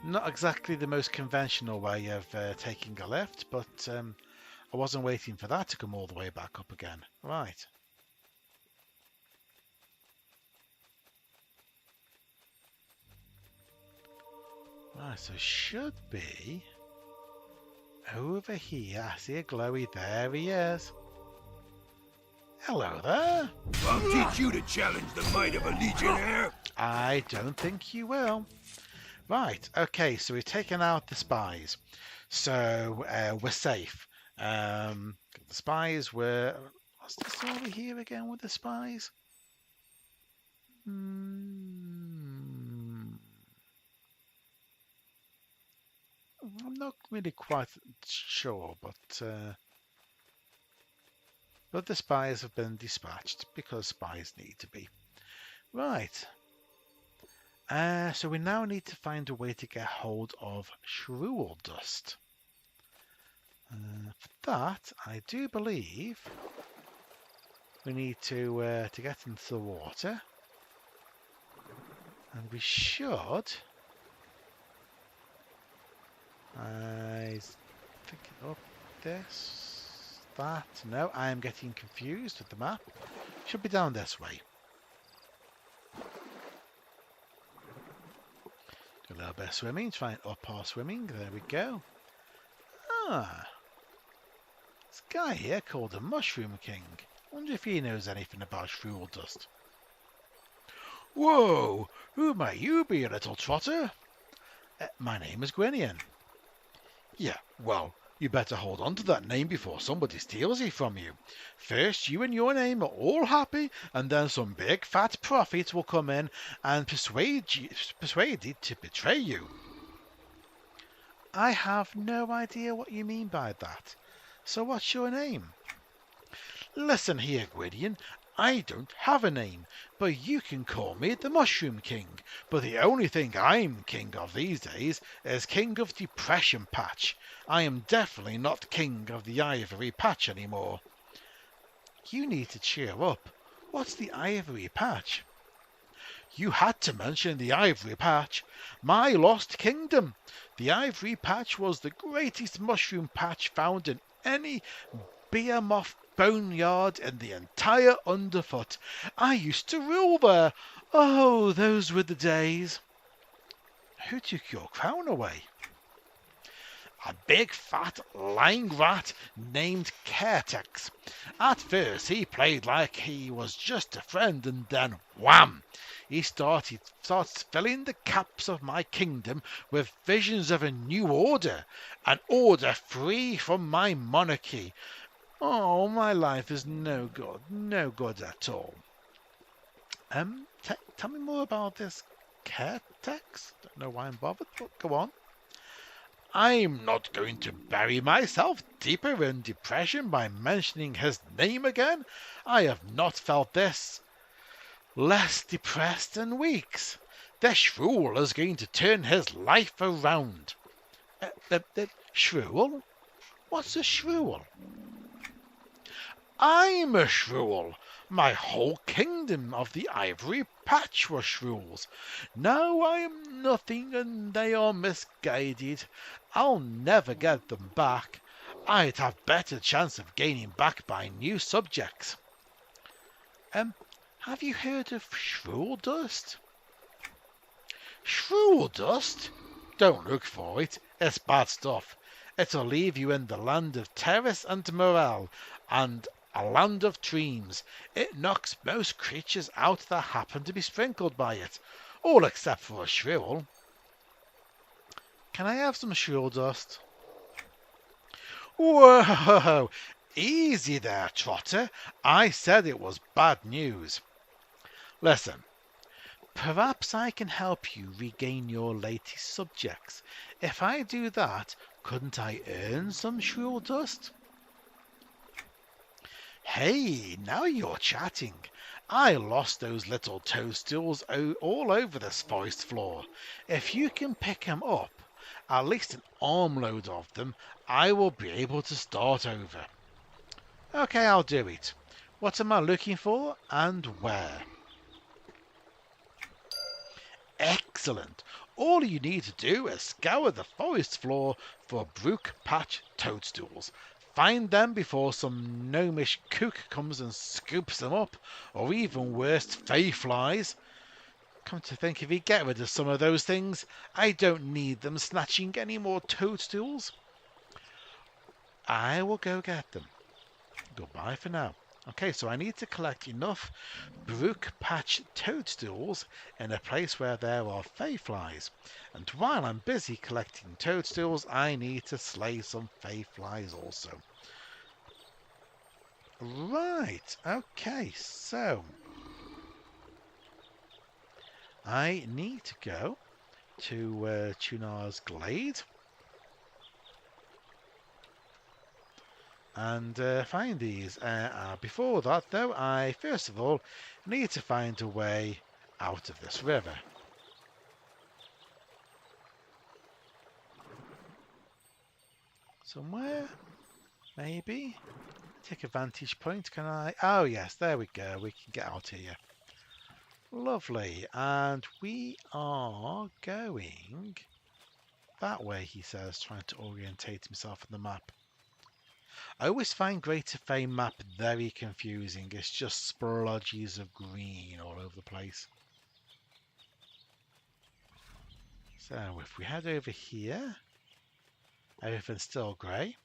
Not exactly the most conventional way of taking a lift, but I wasn't waiting for that to come all the way back up again. Right. Right, so should be over here. I see a glowy. There he is. Hello there. I'll teach you to challenge the might of a legionnaire. I don't think you will. Right, okay, so we've taken out the spies. So we're safe. The spies were... What's the story here again with the spies? I'm not really quite sure, but the spies have been dispatched because spies need to be. Right. So we now need to find a way to get hold of Shruel Dust. For that, I do believe we need to get into the water, and we should. I think up this, that. No, I am getting confused with the map. Should be down this way. Do a little bit of swimming, try and up our swimming. There we go. This guy here called the Mushroom King. Wonder if he knows anything about Shruel Dust. Whoa! Who may you be, little trotter? My name is Gwinian. Yeah, well, you better hold on to that name before somebody steals it from you. First, you and your name are all happy, and then some big fat prophet will come in and persuade it to betray you. I have no idea what you mean by that. So what's your name? Listen here, Gwydion. I don't have a name, but you can call me the Mushroom King. But the only thing I'm king of these days is king of Depression Patch. I am definitely not king of the Ivory Patch anymore. You need to cheer up. What's the Ivory Patch? You had to mention the Ivory Patch, my lost kingdom. The Ivory Patch was the greatest mushroom patch found in any behemoth boneyard in the entire underfoot. I used to rule there. Oh, those were the days. Who took your crown away? A big fat lying rat named Caretex. At first he played like he was just a friend, and then wham! He starts filling the caps of my kingdom with visions of a new order, an order free from my monarchy. Oh, my life is no good at all. Tell me more about this Caretex. Don't know why I'm bothered, but go on. I'm not going to bury myself deeper in depression by mentioning his name again. I have not felt this less depressed in weeks. This shrew is going to turn his life around. Shrew? What's a shrew? I'm a shrew. My whole kingdom of the Ivory Patch were shrews. Now I am nothing and they are misguided. I'll never get them back. I'd have better chance of gaining back by new subjects. Have you heard of shrew dust? Shrew dust? Don't look for it. It's bad stuff. It'll leave you in the land of terrace and morale, and a land of dreams. It knocks most creatures out that happen to be sprinkled by it, all except for a shrew. Can I have some shrew dust? Whoa! Easy there, Trotter. I said it was bad news. Listen, perhaps I can help you regain your latest subjects. If I do that, couldn't I earn some shrew dust? Hey, now you're chatting. I lost those little toadstools all over this forest floor. If you can pick them up, at least an armload of them, I will be able to start over. Okay, I'll do it. What am I looking for and where? Excellent. All you need to do is scour the forest floor for brook patch toadstools. Find them before some gnomish kook comes and scoops them up, or even worse, fey flies. Come to think of it, get rid of some of those things. I don't need them snatching any more toadstools. I will go get them. Goodbye for now. Okay, so I need to collect enough brook patch toadstools in a place where there are fey flies. And while I'm busy collecting toadstools, I need to slay some fey flies also. Right, okay, so I need to go to Tunar's Glade and find these. Before that, though, I first of all need to find a way out of this river. Somewhere, maybe. Take a vantage point. Can I? Oh yes, there we go. We can get out here. Lovely. And we are going that way, he says, trying to orientate himself on the map. I always find Greater Fame map very confusing. It's just splodges of green all over the place. So if we head over here, everything's still grey.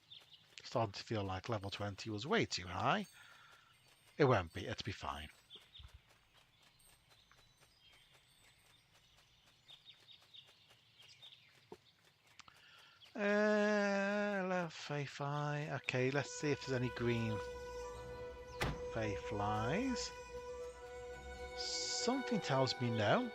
Starting to feel like level 20 was way too high. It won't be, it'll be fine. Fey fly. Okay, let's see if there's any green fey flies. Something tells me no.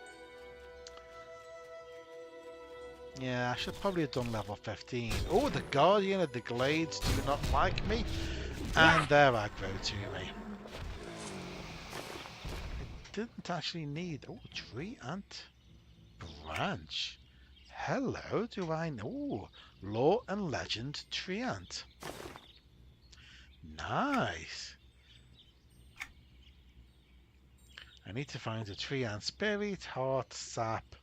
Yeah, I should probably have done level 15. Oh, the Guardian of the Glades do not like me. And they're aggro to me. I didn't actually need... Oh, tree ant branch. Hello, do I know? Lore and legend tree ant. Nice. I need to find a tree ant spirit, heart, sap.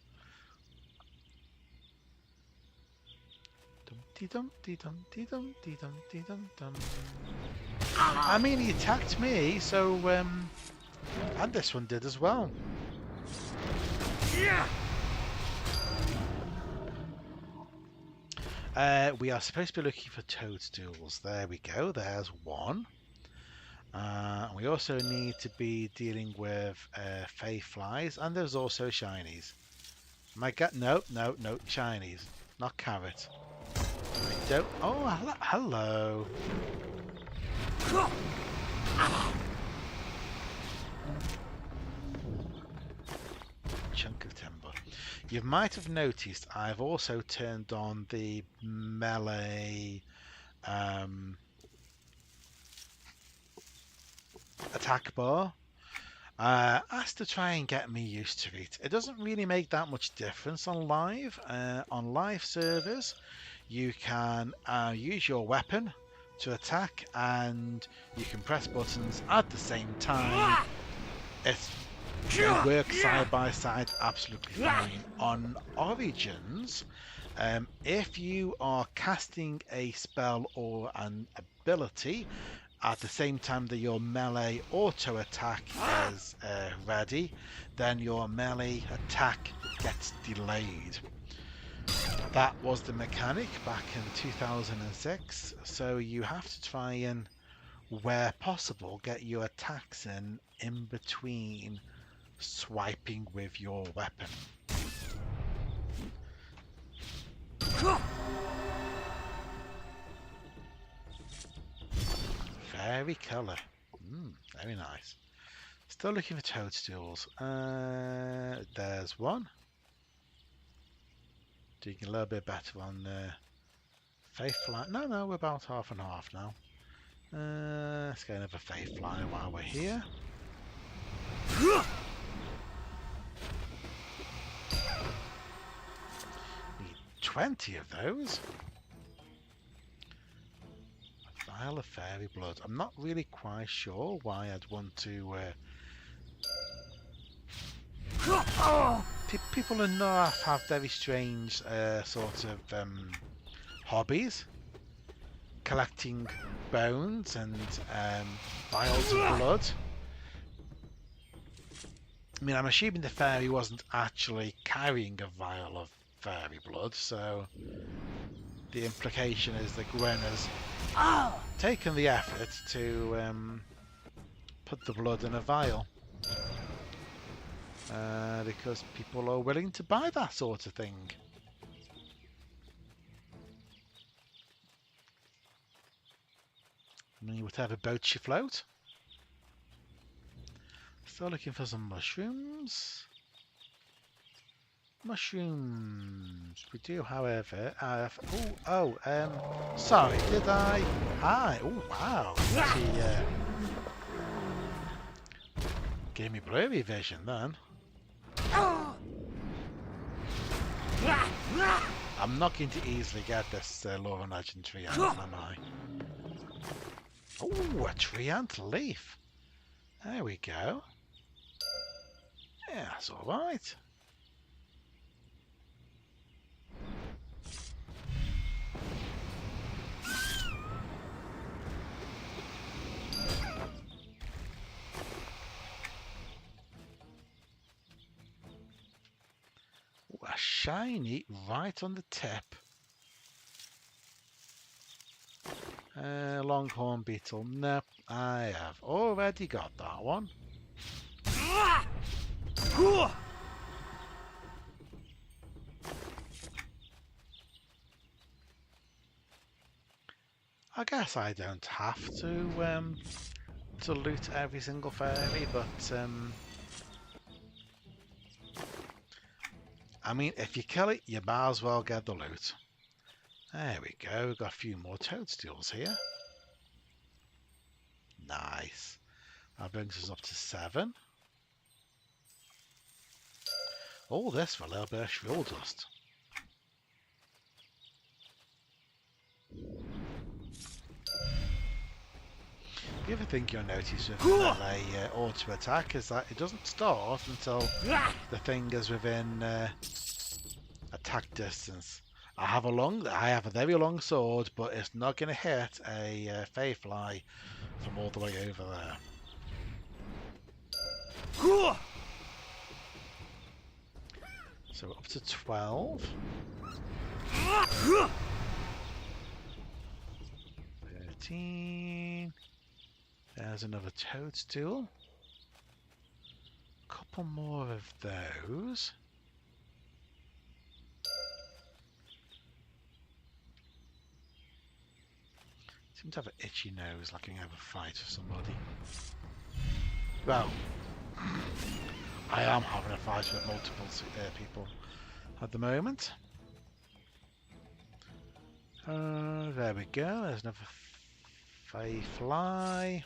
I mean, he attacked me, so and this one did as well. Yeah. We are supposed to be looking for toadstools. There we go. There's one. We also need to be dealing with fey flies, and there's also shinies. No, shinies, not carrot. I don't. Oh, hello. Chunk of timber. You might have noticed I've also turned on the melee attack bar. As to try and get me used to it. It doesn't really make that much difference on live. On live servers, you can use your weapon to attack, and you can press buttons at the same time. It works side by side absolutely fine. On Origins, if you are casting a spell or an ability at the same time that your melee auto attack is ready, then your melee attack gets delayed. That was the mechanic back in 2006, so you have to try and, where possible, get your attacks in between swiping with your weapon. Fairy colour. Very nice. Still looking for toadstools. There's one. Doing a little bit better on Faith Fly. No, we're about half and half now. Let's get another Faith Fly while we're here. Need 20 of those. Vial of fairy blood. I'm not really quite sure why I'd want to. People in North have very strange sort of hobbies. Collecting bones and vials of blood. I mean, I'm assuming the fairy wasn't actually carrying a vial of fairy blood, so the implication is that Gwen has taken the effort to put the blood in a vial. Because people are willing to buy that sort of thing. I mean, whatever boats you float. Still looking for some mushrooms. Mushrooms. We do, however, have... sorry, did I? Hi. Oh, wow. She gave me blurry vision then. I'm not going to easily get this Law and Legend tree ant, am I? Oh, a tree ant leaf. There we go. Yeah, that's alright. Ooh, a shiny right on the tip. Longhorn beetle. Nope, I have already got that one. I guess I don't have to loot every single fairy, but I mean, if you kill it, you might as well get the loot. There we go. We've got a few more toadstools here. Nice. That brings us up to 7. All this for a little bit of shrill dust. The other thing you'll notice with melee auto attack is that it doesn't start until the thing is within attack distance. I have a very long sword, but it's not going to hit a Fayfly from all the way over there. So we're up to 12. 13. There's another toadstool. A couple more of those. seem to have an itchy nose like I'm going to have a fight with somebody. Well, I am having a fight with multiple people at the moment. There we go. There's another fly.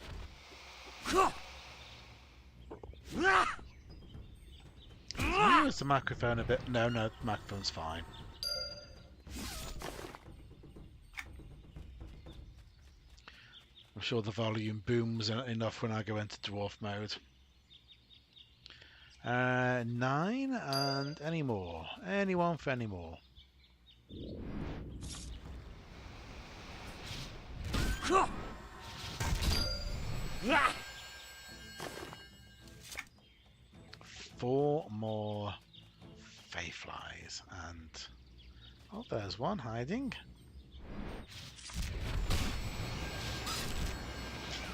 Use the microphone a bit. No, the microphone's fine. I'm sure the volume booms enough when I go into dwarf mode. 9 and any more? Anyone for any more? Four more fayflies and oh, there's one hiding.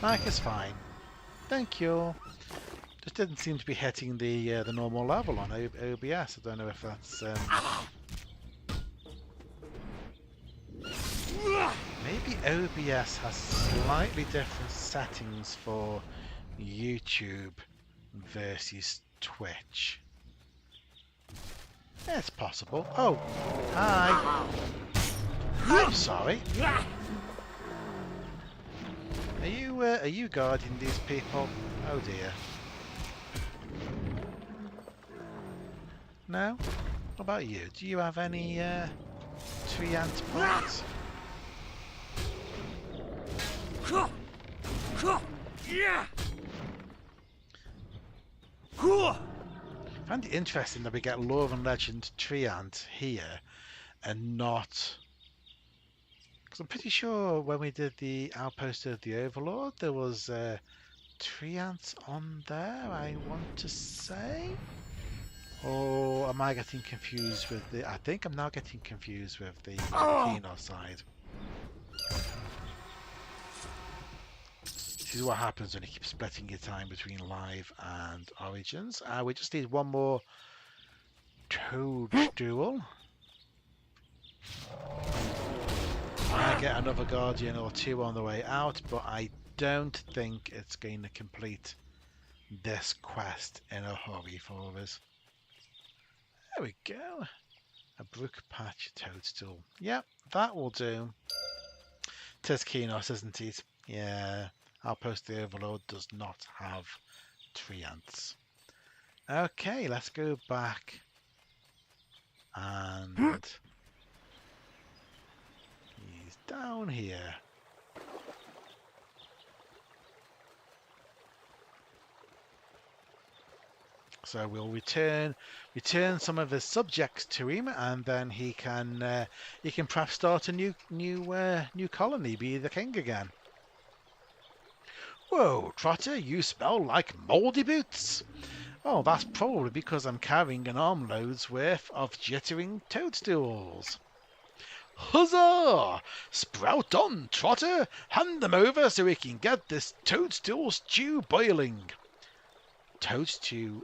Mike is fine. Thank you. Just didn't seem to be hitting the normal level on OBS. I don't know if that's maybe OBS has slightly different settings for YouTube versus Twitch. It's possible. Oh, hi. I'm sorry. Are you guarding these people? Oh dear. No? What about you? Do you have any tree ant points? Yeah. I find it interesting that we get lore and legend tree ant here and not, because I'm pretty sure when we did the Outpost of the Overlord there was tree ants on there, I want to say. Or am I getting confused with the... I think I'm now getting confused with the Kino side. This is what happens when you keep splitting your time between live and Origins. We just need one more toadstool. I get another Guardian or two on the way out, but I don't think it's going to complete this quest in a hurry for us. There we go. A brook patch toadstool. Yep, that will do. Tis Kinos, isn't it? Yeah. Outpost the Overlord does not have tree ants. Okay, let's go back and he's down here. So we'll return some of his subjects to him, and then he can perhaps start a new colony, be the king again. Whoa, Trotter, you smell like mouldy boots. Oh, that's probably because I'm carrying an armload's worth of jittering toadstools. Huzzah! Sprout on, Trotter! Hand them over so we can get this toadstool stew boiling. Toadstool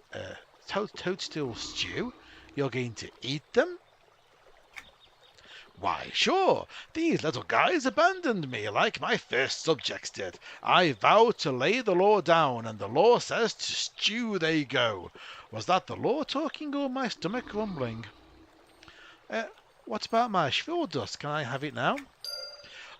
stew? You're going to eat them? Why, sure. These little guys abandoned me like my first subjects did. I vowed to lay the law down, and the law says to stew they go. Was that the law talking or my stomach rumbling? What about my shrill dust? Can I have it now?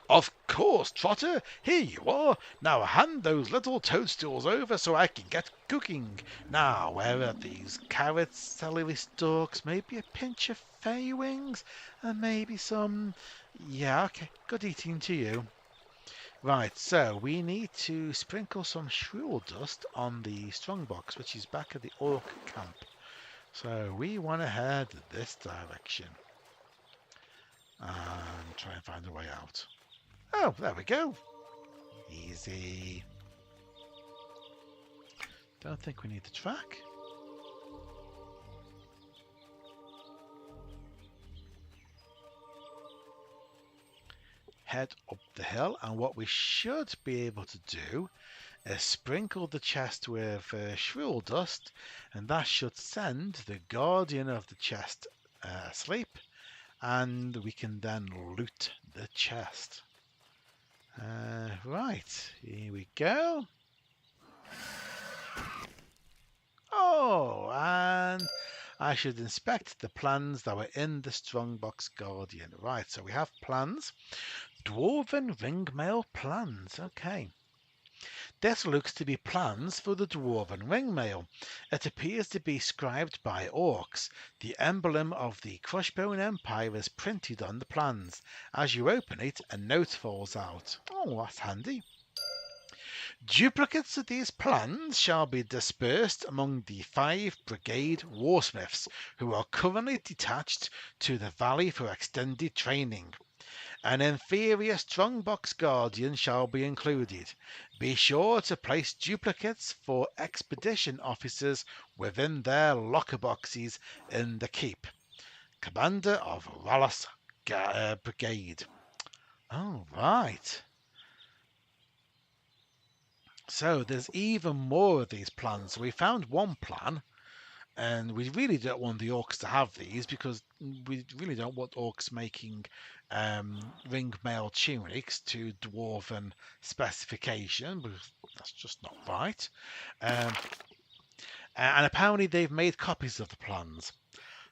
Of course, Trotter. Here you are. Now hand those little toadstools over so I can get cooking. Now, where are these carrots, celery stalks, maybe a pinch of fairy wings, and maybe some... Yeah, okay. Good eating to you. Right, so we need to sprinkle some shrill dust on the strongbox, which is back at the orc camp. So we want to head this direction and try and find a way out. Oh, there we go. Easy. Don't think we need the track. Head up the hill, and what we should be able to do is sprinkle the chest with shrill dust, and that should send the guardian of the chest asleep, and we can then loot the chest. Right, here we go. Oh, and I should inspect the plans that were in the Strongbox Guardian. Right, so we have plans. Dwarven ringmail plans. Okay. This looks to be plans for the Dwarven ringmail. It appears to be scribed by orcs. The emblem of the Crushbone Empire is printed on the plans. As you open it, a note falls out. Oh, that's handy. Duplicates of these plans shall be dispersed among the 5 Brigade Warsmiths who are currently detached to the Valley for extended training. An inferior Strongbox Guardian shall be included. Be sure to place duplicates for expedition officers within their locker boxes in the keep. Commander of Rallis Brigade. Oh, right. So there's even more of these plans. So we found one plan, and we really don't want the orcs to have these because we really don't want orcs making ringmail tunics to dwarven specification, because that's just not right. And apparently they've made copies of the plans.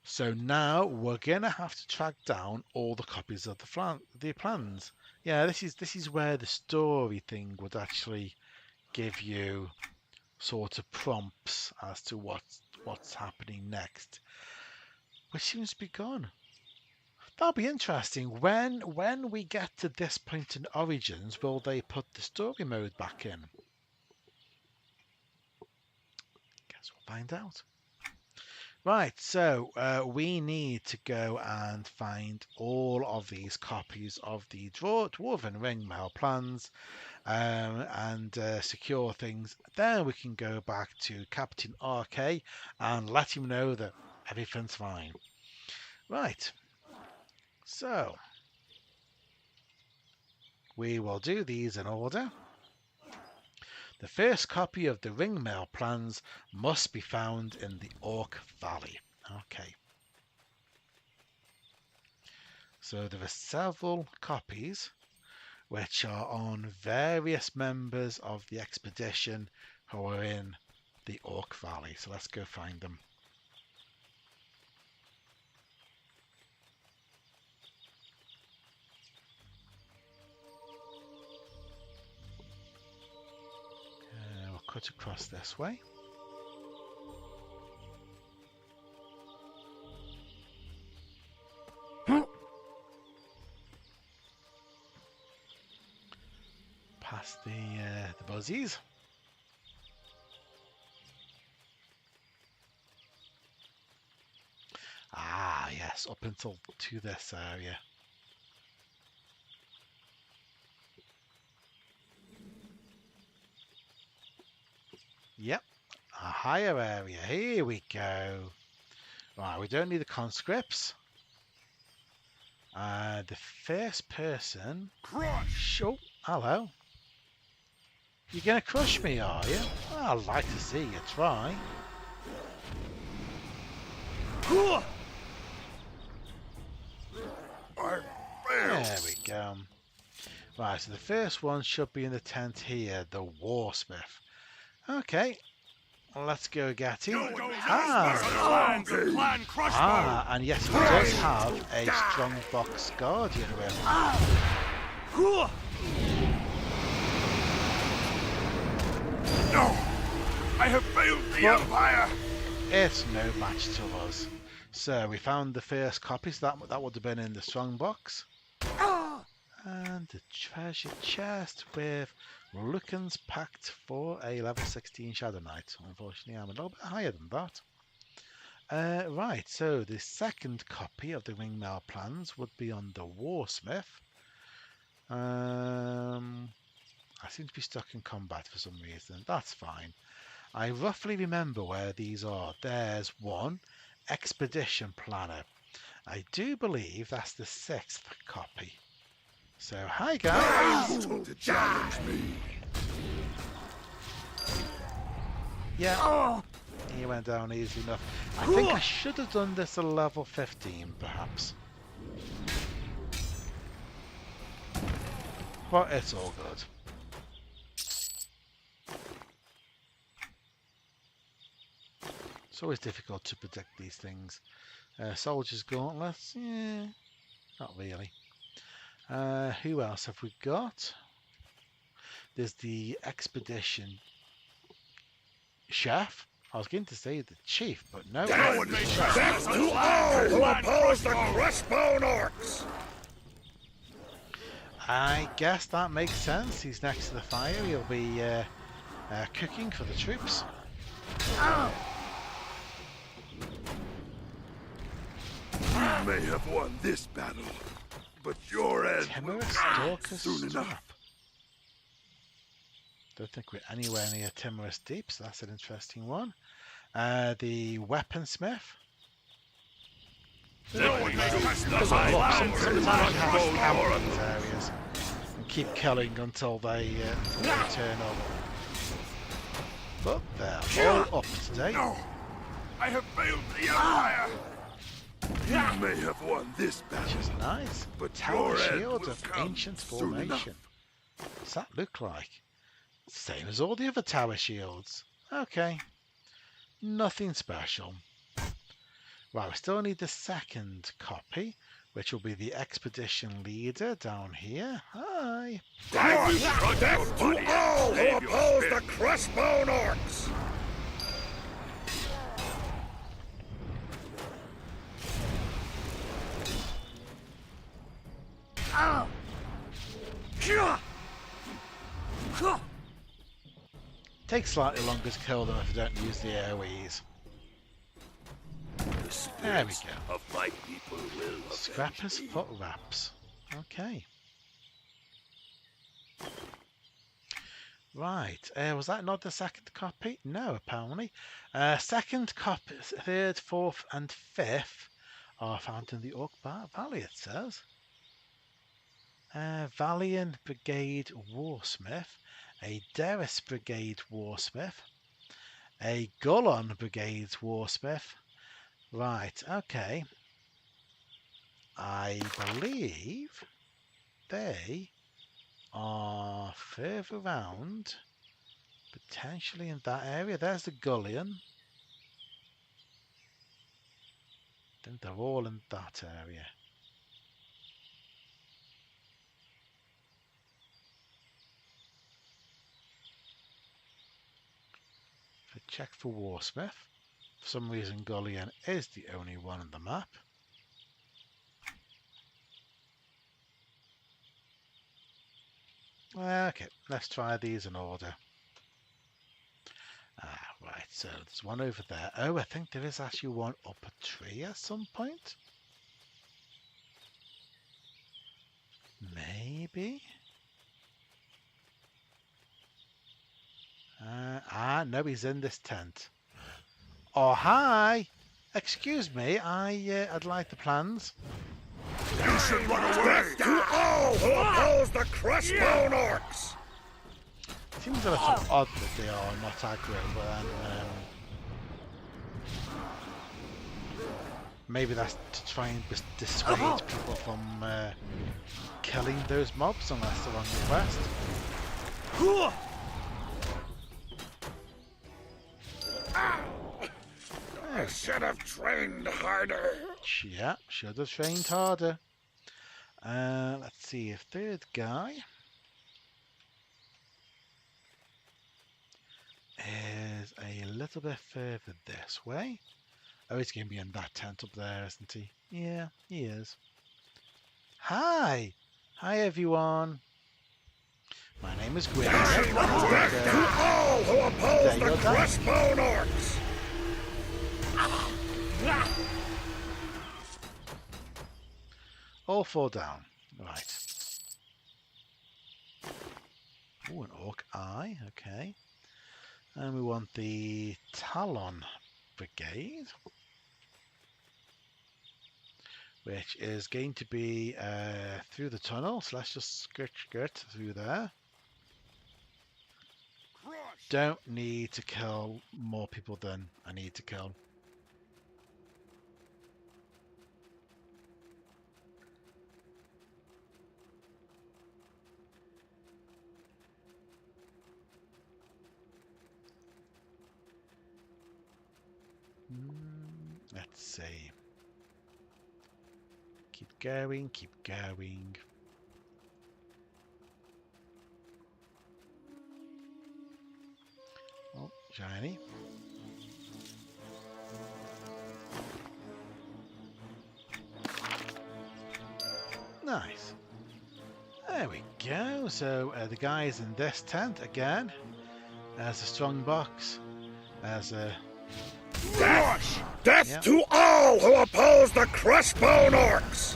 So now we're gonna have to track down all the copies of the plans. Yeah, this is where the story thing would actually give you sort of prompts as to what's happening next, which seems to be gone. That'll be interesting. When we get to this point in Origins, will they put the story mode back in? Guess we'll find out. Right, so we need to go and find all of these copies of the Dwarven Ringmail plans and secure things. Then we can go back to Captain RK and let him know that everything's fine. Right, so we will do these in order. The first copy of the ringmail plans must be found in the Orc Valley. Okay. So there are several copies which are on various members of the expedition who are in the Orc Valley. So let's go find them. Cut across this way. Past the buzzies. Ah, yes, up until to this area. Yep, a higher area. Here we go. Right, we don't need the conscripts. The first person. Crush! Oh, hello. You're gonna crush me, are you? I'd like to see you try. There we go. Right, so the first one should be in the tent here, the Warsmith. Okay, let's go get him. And yes, he does have a Strongbox Guardian with him. No! I have failed the Empire! It's no match to us. So we found the first copy, so that would have been in the Strongbox. And the treasure chest with Lucan's Pact for a level 16 Shadow Knight. Unfortunately, I'm a little bit higher than that. Right, so the second copy of the Ringmail plans would be on the Warsmith. I seem to be stuck in combat for some reason. That's fine. I roughly remember where these are. There's one, Expedition Planner. I do believe that's the 6th copy. So, hi guys! To challenge me! Yeah, he went down easy enough. I think I should have done this at level 15, perhaps. But it's all good. It's always difficult to predict these things. Soldiers gauntlets? Yeah, not really. Who else have we got? There's the expedition chef. I was going to say the chief, but no. Death to all who oppose the Crossbone Orcs! I guess that makes sense. He's next to the fire. He'll be cooking for the troops. You may have won this battle, but your end will Timorous come Dorcas soon enough. Swamp. Don't think we're anywhere near Timorous Deep, so that's an interesting one. The weaponsmith. Sometimes you have to camp in these areas and keep killing until they turn up. But they're all up to date. No! I have failed the Empire! You may have won this battle, Which is nice. but Tower your end shield will of come ancient soon enough. formation. What's that look like? Same as all the other tower shields. Okay. Nothing special. Right, we still need the second copy, which will be the expedition leader down here. Hi. Death to all who oppose the Crossbone Orcs! Takes slightly longer to kill them if you don't use the AoEs. There we go. Of my people will Scrapper's foot wraps. Okay. Right. Was that not the second copy? No, apparently. Second copy, third, fourth, and fifth are found in the Orc Valley, it says. Valiant Brigade Warsmith, a Derris Brigade Warsmith, a Gullon Brigade Warsmith. Right, okay. I believe they are further around, potentially in that area. There's the Gullion. I think they're all in that area. So check for Warsmith. For some reason, Gullion is the only one on the map. Okay, let's try these in order. Right, so there's one over there. Oh, I think there is actually one up a tree at some point. Maybe? No, he's in this tent. Oh, hi! Excuse me, I'd like the plans. You should run away! Death to all who oppose the Crossbone Orcs! Seems a little odd that they are not aggro, but then maybe that's to try and dissuade people from killing those mobs unless they're on the quest. I should have trained harder. Yeah, should have trained harder. Let's see, if third guy is a little bit further this way. Oh, he's going to be in that tent up there, isn't he? Yeah, he is. Hi! Hi, everyone. My name is Gwyn. Death to all who oppose the Crossbone Orcs! All four down. Right. Oh, an orc eye. Okay. And we want the Talon Brigade, which is going to be through the tunnel. So let's just skirt through there. Don't need to kill more people than I need to kill. see. Keep going, keep going. Oh, shiny. Nice. There we go. So the guys in this tent again. There's a strong box. There's a Death! Death Yep. to all who oppose the Crushbone Orcs!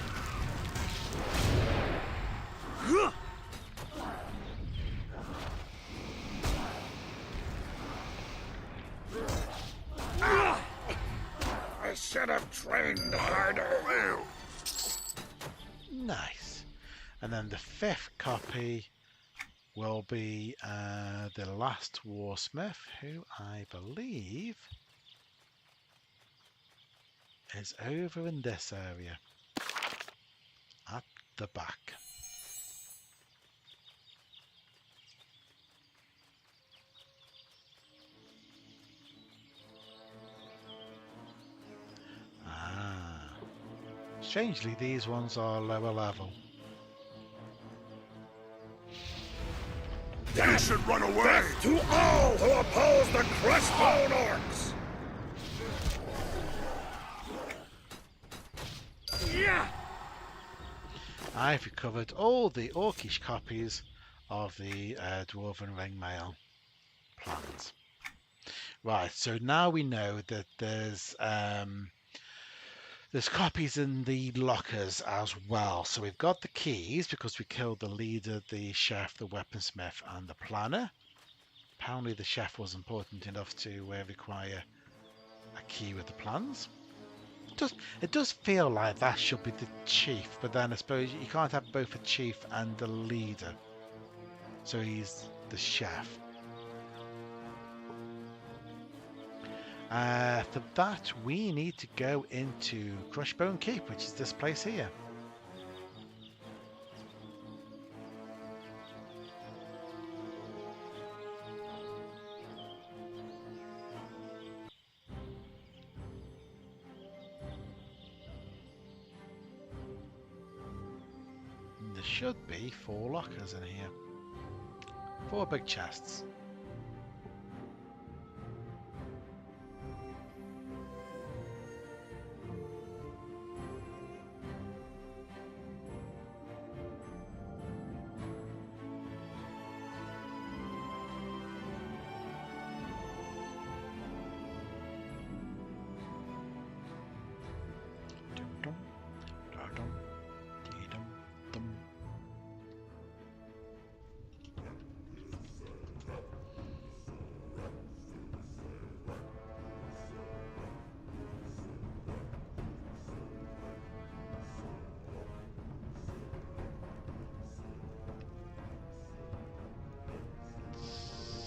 I should have trained harder. nice. And then the 5th copy will be the last Warsmith, who I believe is over in this area at the back. Strangely, these ones are lower level. You should run away! Death to all who oppose the Crushbone Orcs! Yeah! I've recovered all the Orcish copies of the Dwarven Ringmail plans. Right, so now we know that there's copies in the lockers as well. So we've got the keys because we killed the leader, the chef, the weaponsmith, and the planner. Apparently the chef was important enough to require a key with the plans. It does feel like that should be the chief, but then I suppose you can't have both a chief and the leader. So he's the chef. For that, we need to go into Crushbone Keep, which is this place here. And there should be 4 lockers in here. 4 big chests.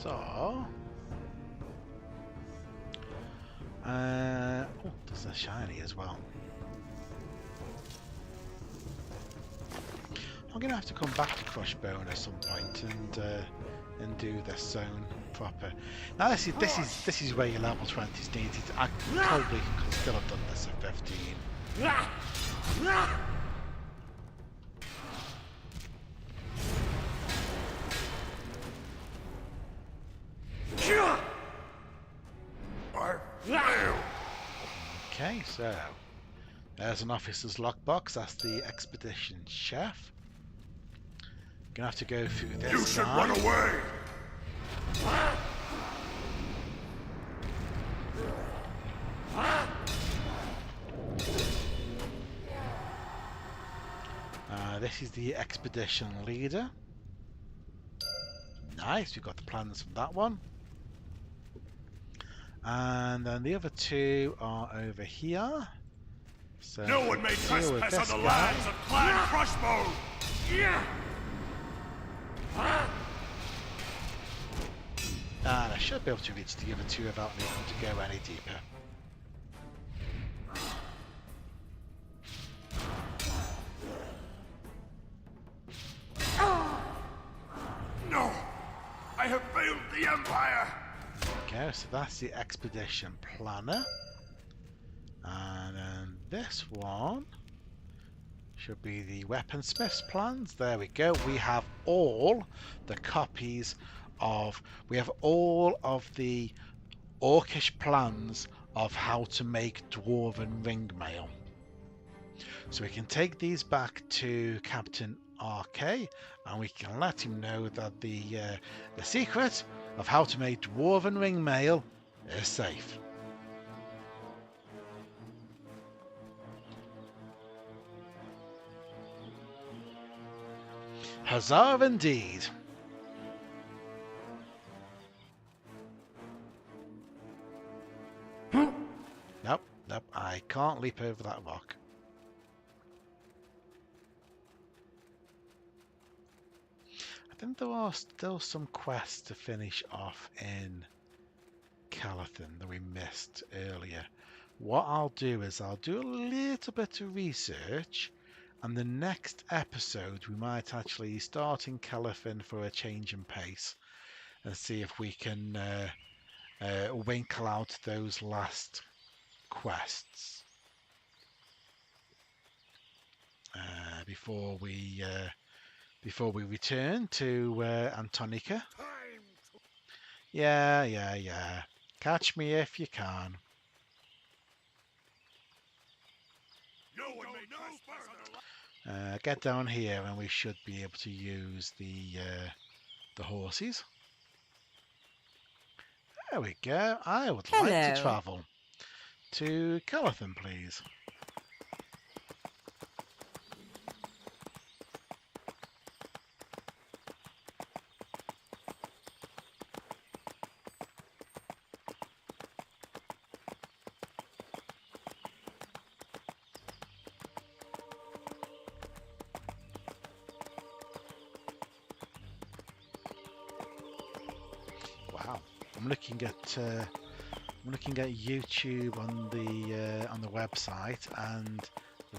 So, oh, there's a shiny as well. I'm gonna have to come back to Crushbone at some point and do this zone proper. Now this is where your level 20 is needed. I probably could still have done this at 15. Okay, so there's an officer's lockbox. That's the expedition chef. Gonna have to go through this. You should run away! This is the expedition leader. Nice, we've got the plans from that one. And then the other 2 are over here. So No one may trespass on the lands of Clan Crushbone! Yeah! And I should be able to reach the other 2 without needing to go any deeper. No! I have failed the Empire! Okay, so that's the expedition planner. And this one should be the weaponsmith's plans. There we go. We have all the copies of... We have all of the orcish plans of how to make dwarven ringmail. So we can take these back to Captain RK and we can let him know that the secret of how to make dwarven ringmail is safe. Huzzah indeed! Nope, I can't leap over that rock. I think there are still some quests to finish off in Calathon that we missed earlier. What I'll do is I'll do a little bit of research, and the next episode we might actually start in Calathon for a change in pace and see if we can winkle out those last quests before we return to Antonica. Yeah. Catch me if you can. Get down here and we should be able to use the horses. There we go. I would like to travel to Calathon, please. Wow, I'm looking at YouTube on the website, and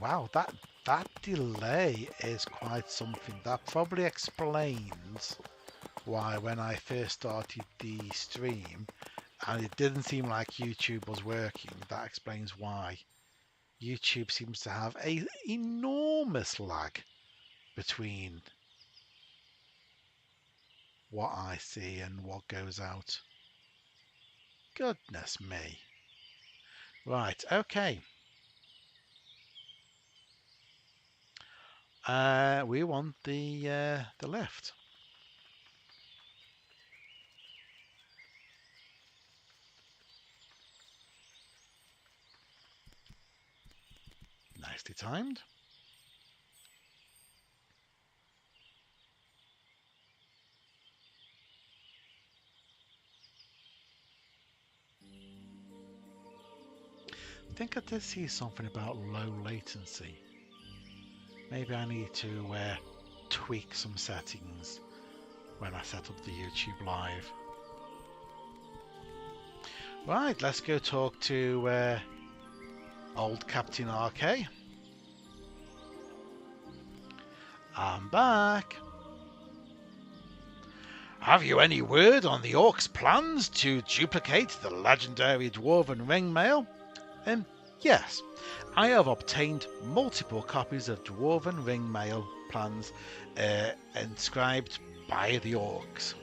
wow, that delay is quite something. That probably explains why when I first started the stream and it didn't seem like YouTube was working. That explains why. YouTube seems to have an enormous lag between what I see and what goes out. Goodness me. Right, okay. We want the lift. Nicely timed. I think I did see something about low latency. Maybe I need to tweak some settings when I set up the YouTube live. Right, let's go talk to old Captain RK. I'm back. Have you any word on the Orcs' plans to duplicate the legendary dwarven ringmail? Yes, I have obtained multiple copies of dwarven ringmail plans inscribed by the Orcs.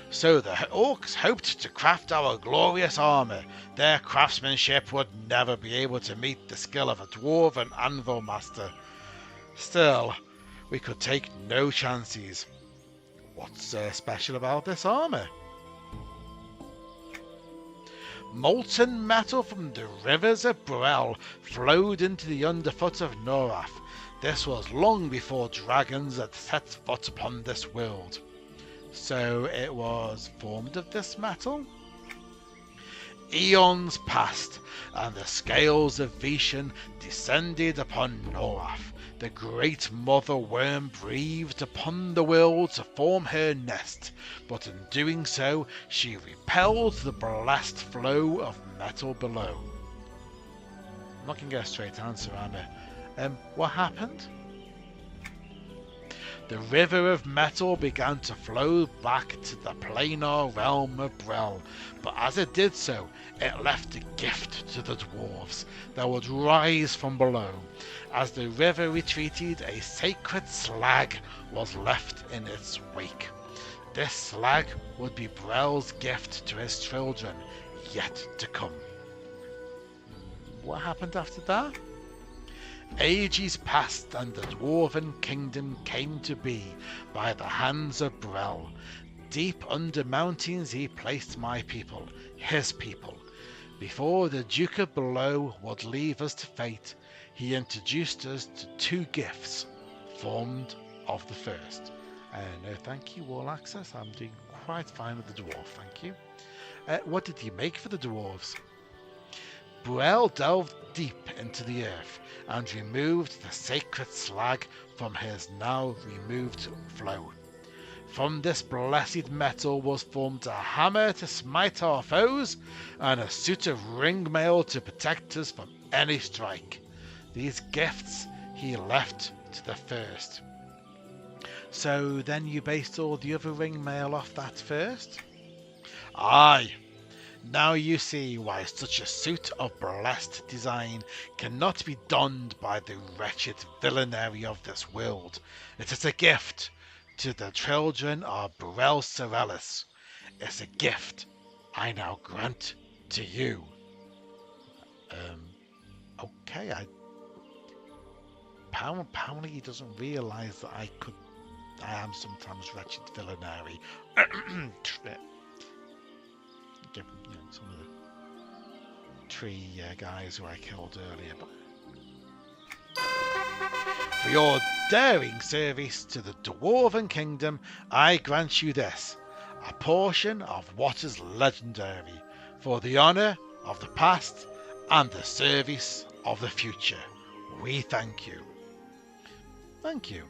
So the Orcs hoped to craft our glorious armour. Their craftsmanship would never be able to meet the skill of a dwarven anvil master. Still, we could take no chances. What's special about this armour? Molten metal from the rivers of Burrell flowed into the underfoot of Norath. This was long before dragons had set foot upon this world. So it was formed of this metal? Eons passed, and the scales of Vishan descended upon Norath. The great mother worm breathed upon the world to form her nest, but in doing so she repelled the blessed flow of metal below. I'm not going to get a straight answer, am I? What happened? the river of metal began to flow back to the planar realm of Brel, but as it did so, it left a gift to the dwarves that would rise from below. As the river retreated, a sacred slag was left in its wake. This slag would be Brel's gift to his children, yet to come. What happened after that? Ages passed and the dwarven kingdom came to be by the hands of Brel. Deep under mountains he placed my people, his people. Before the Duke of Below would leave us to fate, he introduced us to 2 gifts, formed of the first. No thank you, wall access. I'm doing quite fine with the dwarf, thank you. What did he make for the dwarves? Brel delved deep into the earth and removed the sacred slag from his now removed flow. From this blessed metal was formed a hammer to smite our foes and a suit of ring mail to protect us from any strike. These gifts he left to the first. So then you based all the other ring mail off that first? Aye. Now you see why such a suit of blessed design cannot be donned by the wretched villainy of this world. It is a gift to the children of Brel Sorellis. It's a gift I now grant to you. Okay, apparently he doesn't realise that I am sometimes wretched villainy. Some of the tree guys who I killed earlier. But for your daring service to the Dwarven Kingdom, I grant you this, a portion of what is legendary, for the honour of the past and the service of the future. We thank you. Thank you.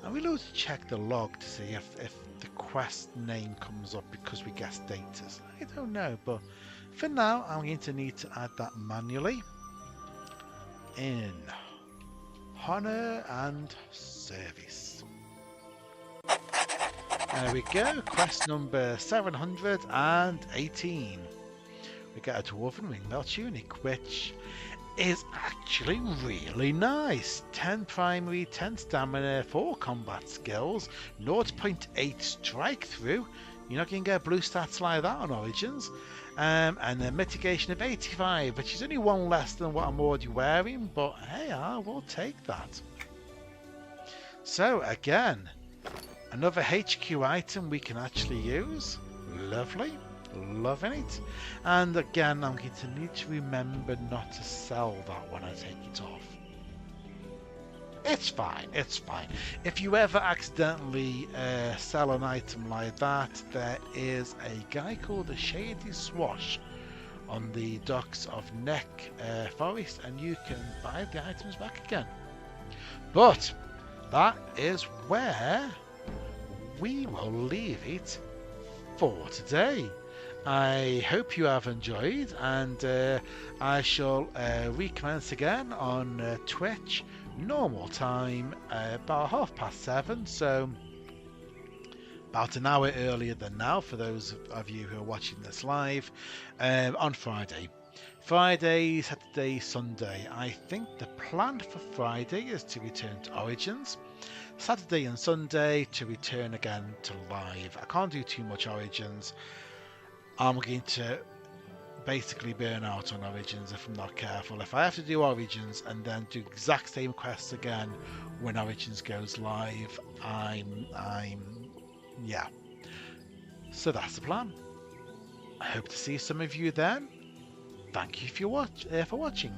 And we'll also check the log to see if the quest name comes up because we get status. I don't know, but for now I'm going to need to add that manually in honor and service. There we go, quest number 718. We get a Dwarven Ringmail tunic, which is actually really nice. 10 primary, 10 stamina, 4 combat skills, 0.8 strike through. You're not going to get blue stats like that on Origins. And a mitigation of 85, which is only 1 less than what I'm already wearing, but hey, I will take that. So again, another HQ item we can actually use. Lovely. Loving it. And again, I'm going to need to remember not to sell that when I take it off. It's fine, it's fine. If you ever accidentally sell an item like that, there is a guy called the Shady Swash on the docks of Neck Forest, and you can buy the items back again. But that is where we will leave it for today. I hope you have enjoyed, and I shall recommence again on Twitch, normal time, about 7:30, so about an hour earlier than now for those of you who are watching this live, on Friday. Friday, Saturday, Sunday. I think the plan for Friday is to return to Origins. Saturday and Sunday to return again to live. I can't do too much Origins. I'm going to basically burn out on Origins if I'm not careful. If I have to do Origins and then do exact same quests again when Origins goes live, yeah. So that's the plan. I hope to see some of you then. Thank you for watching.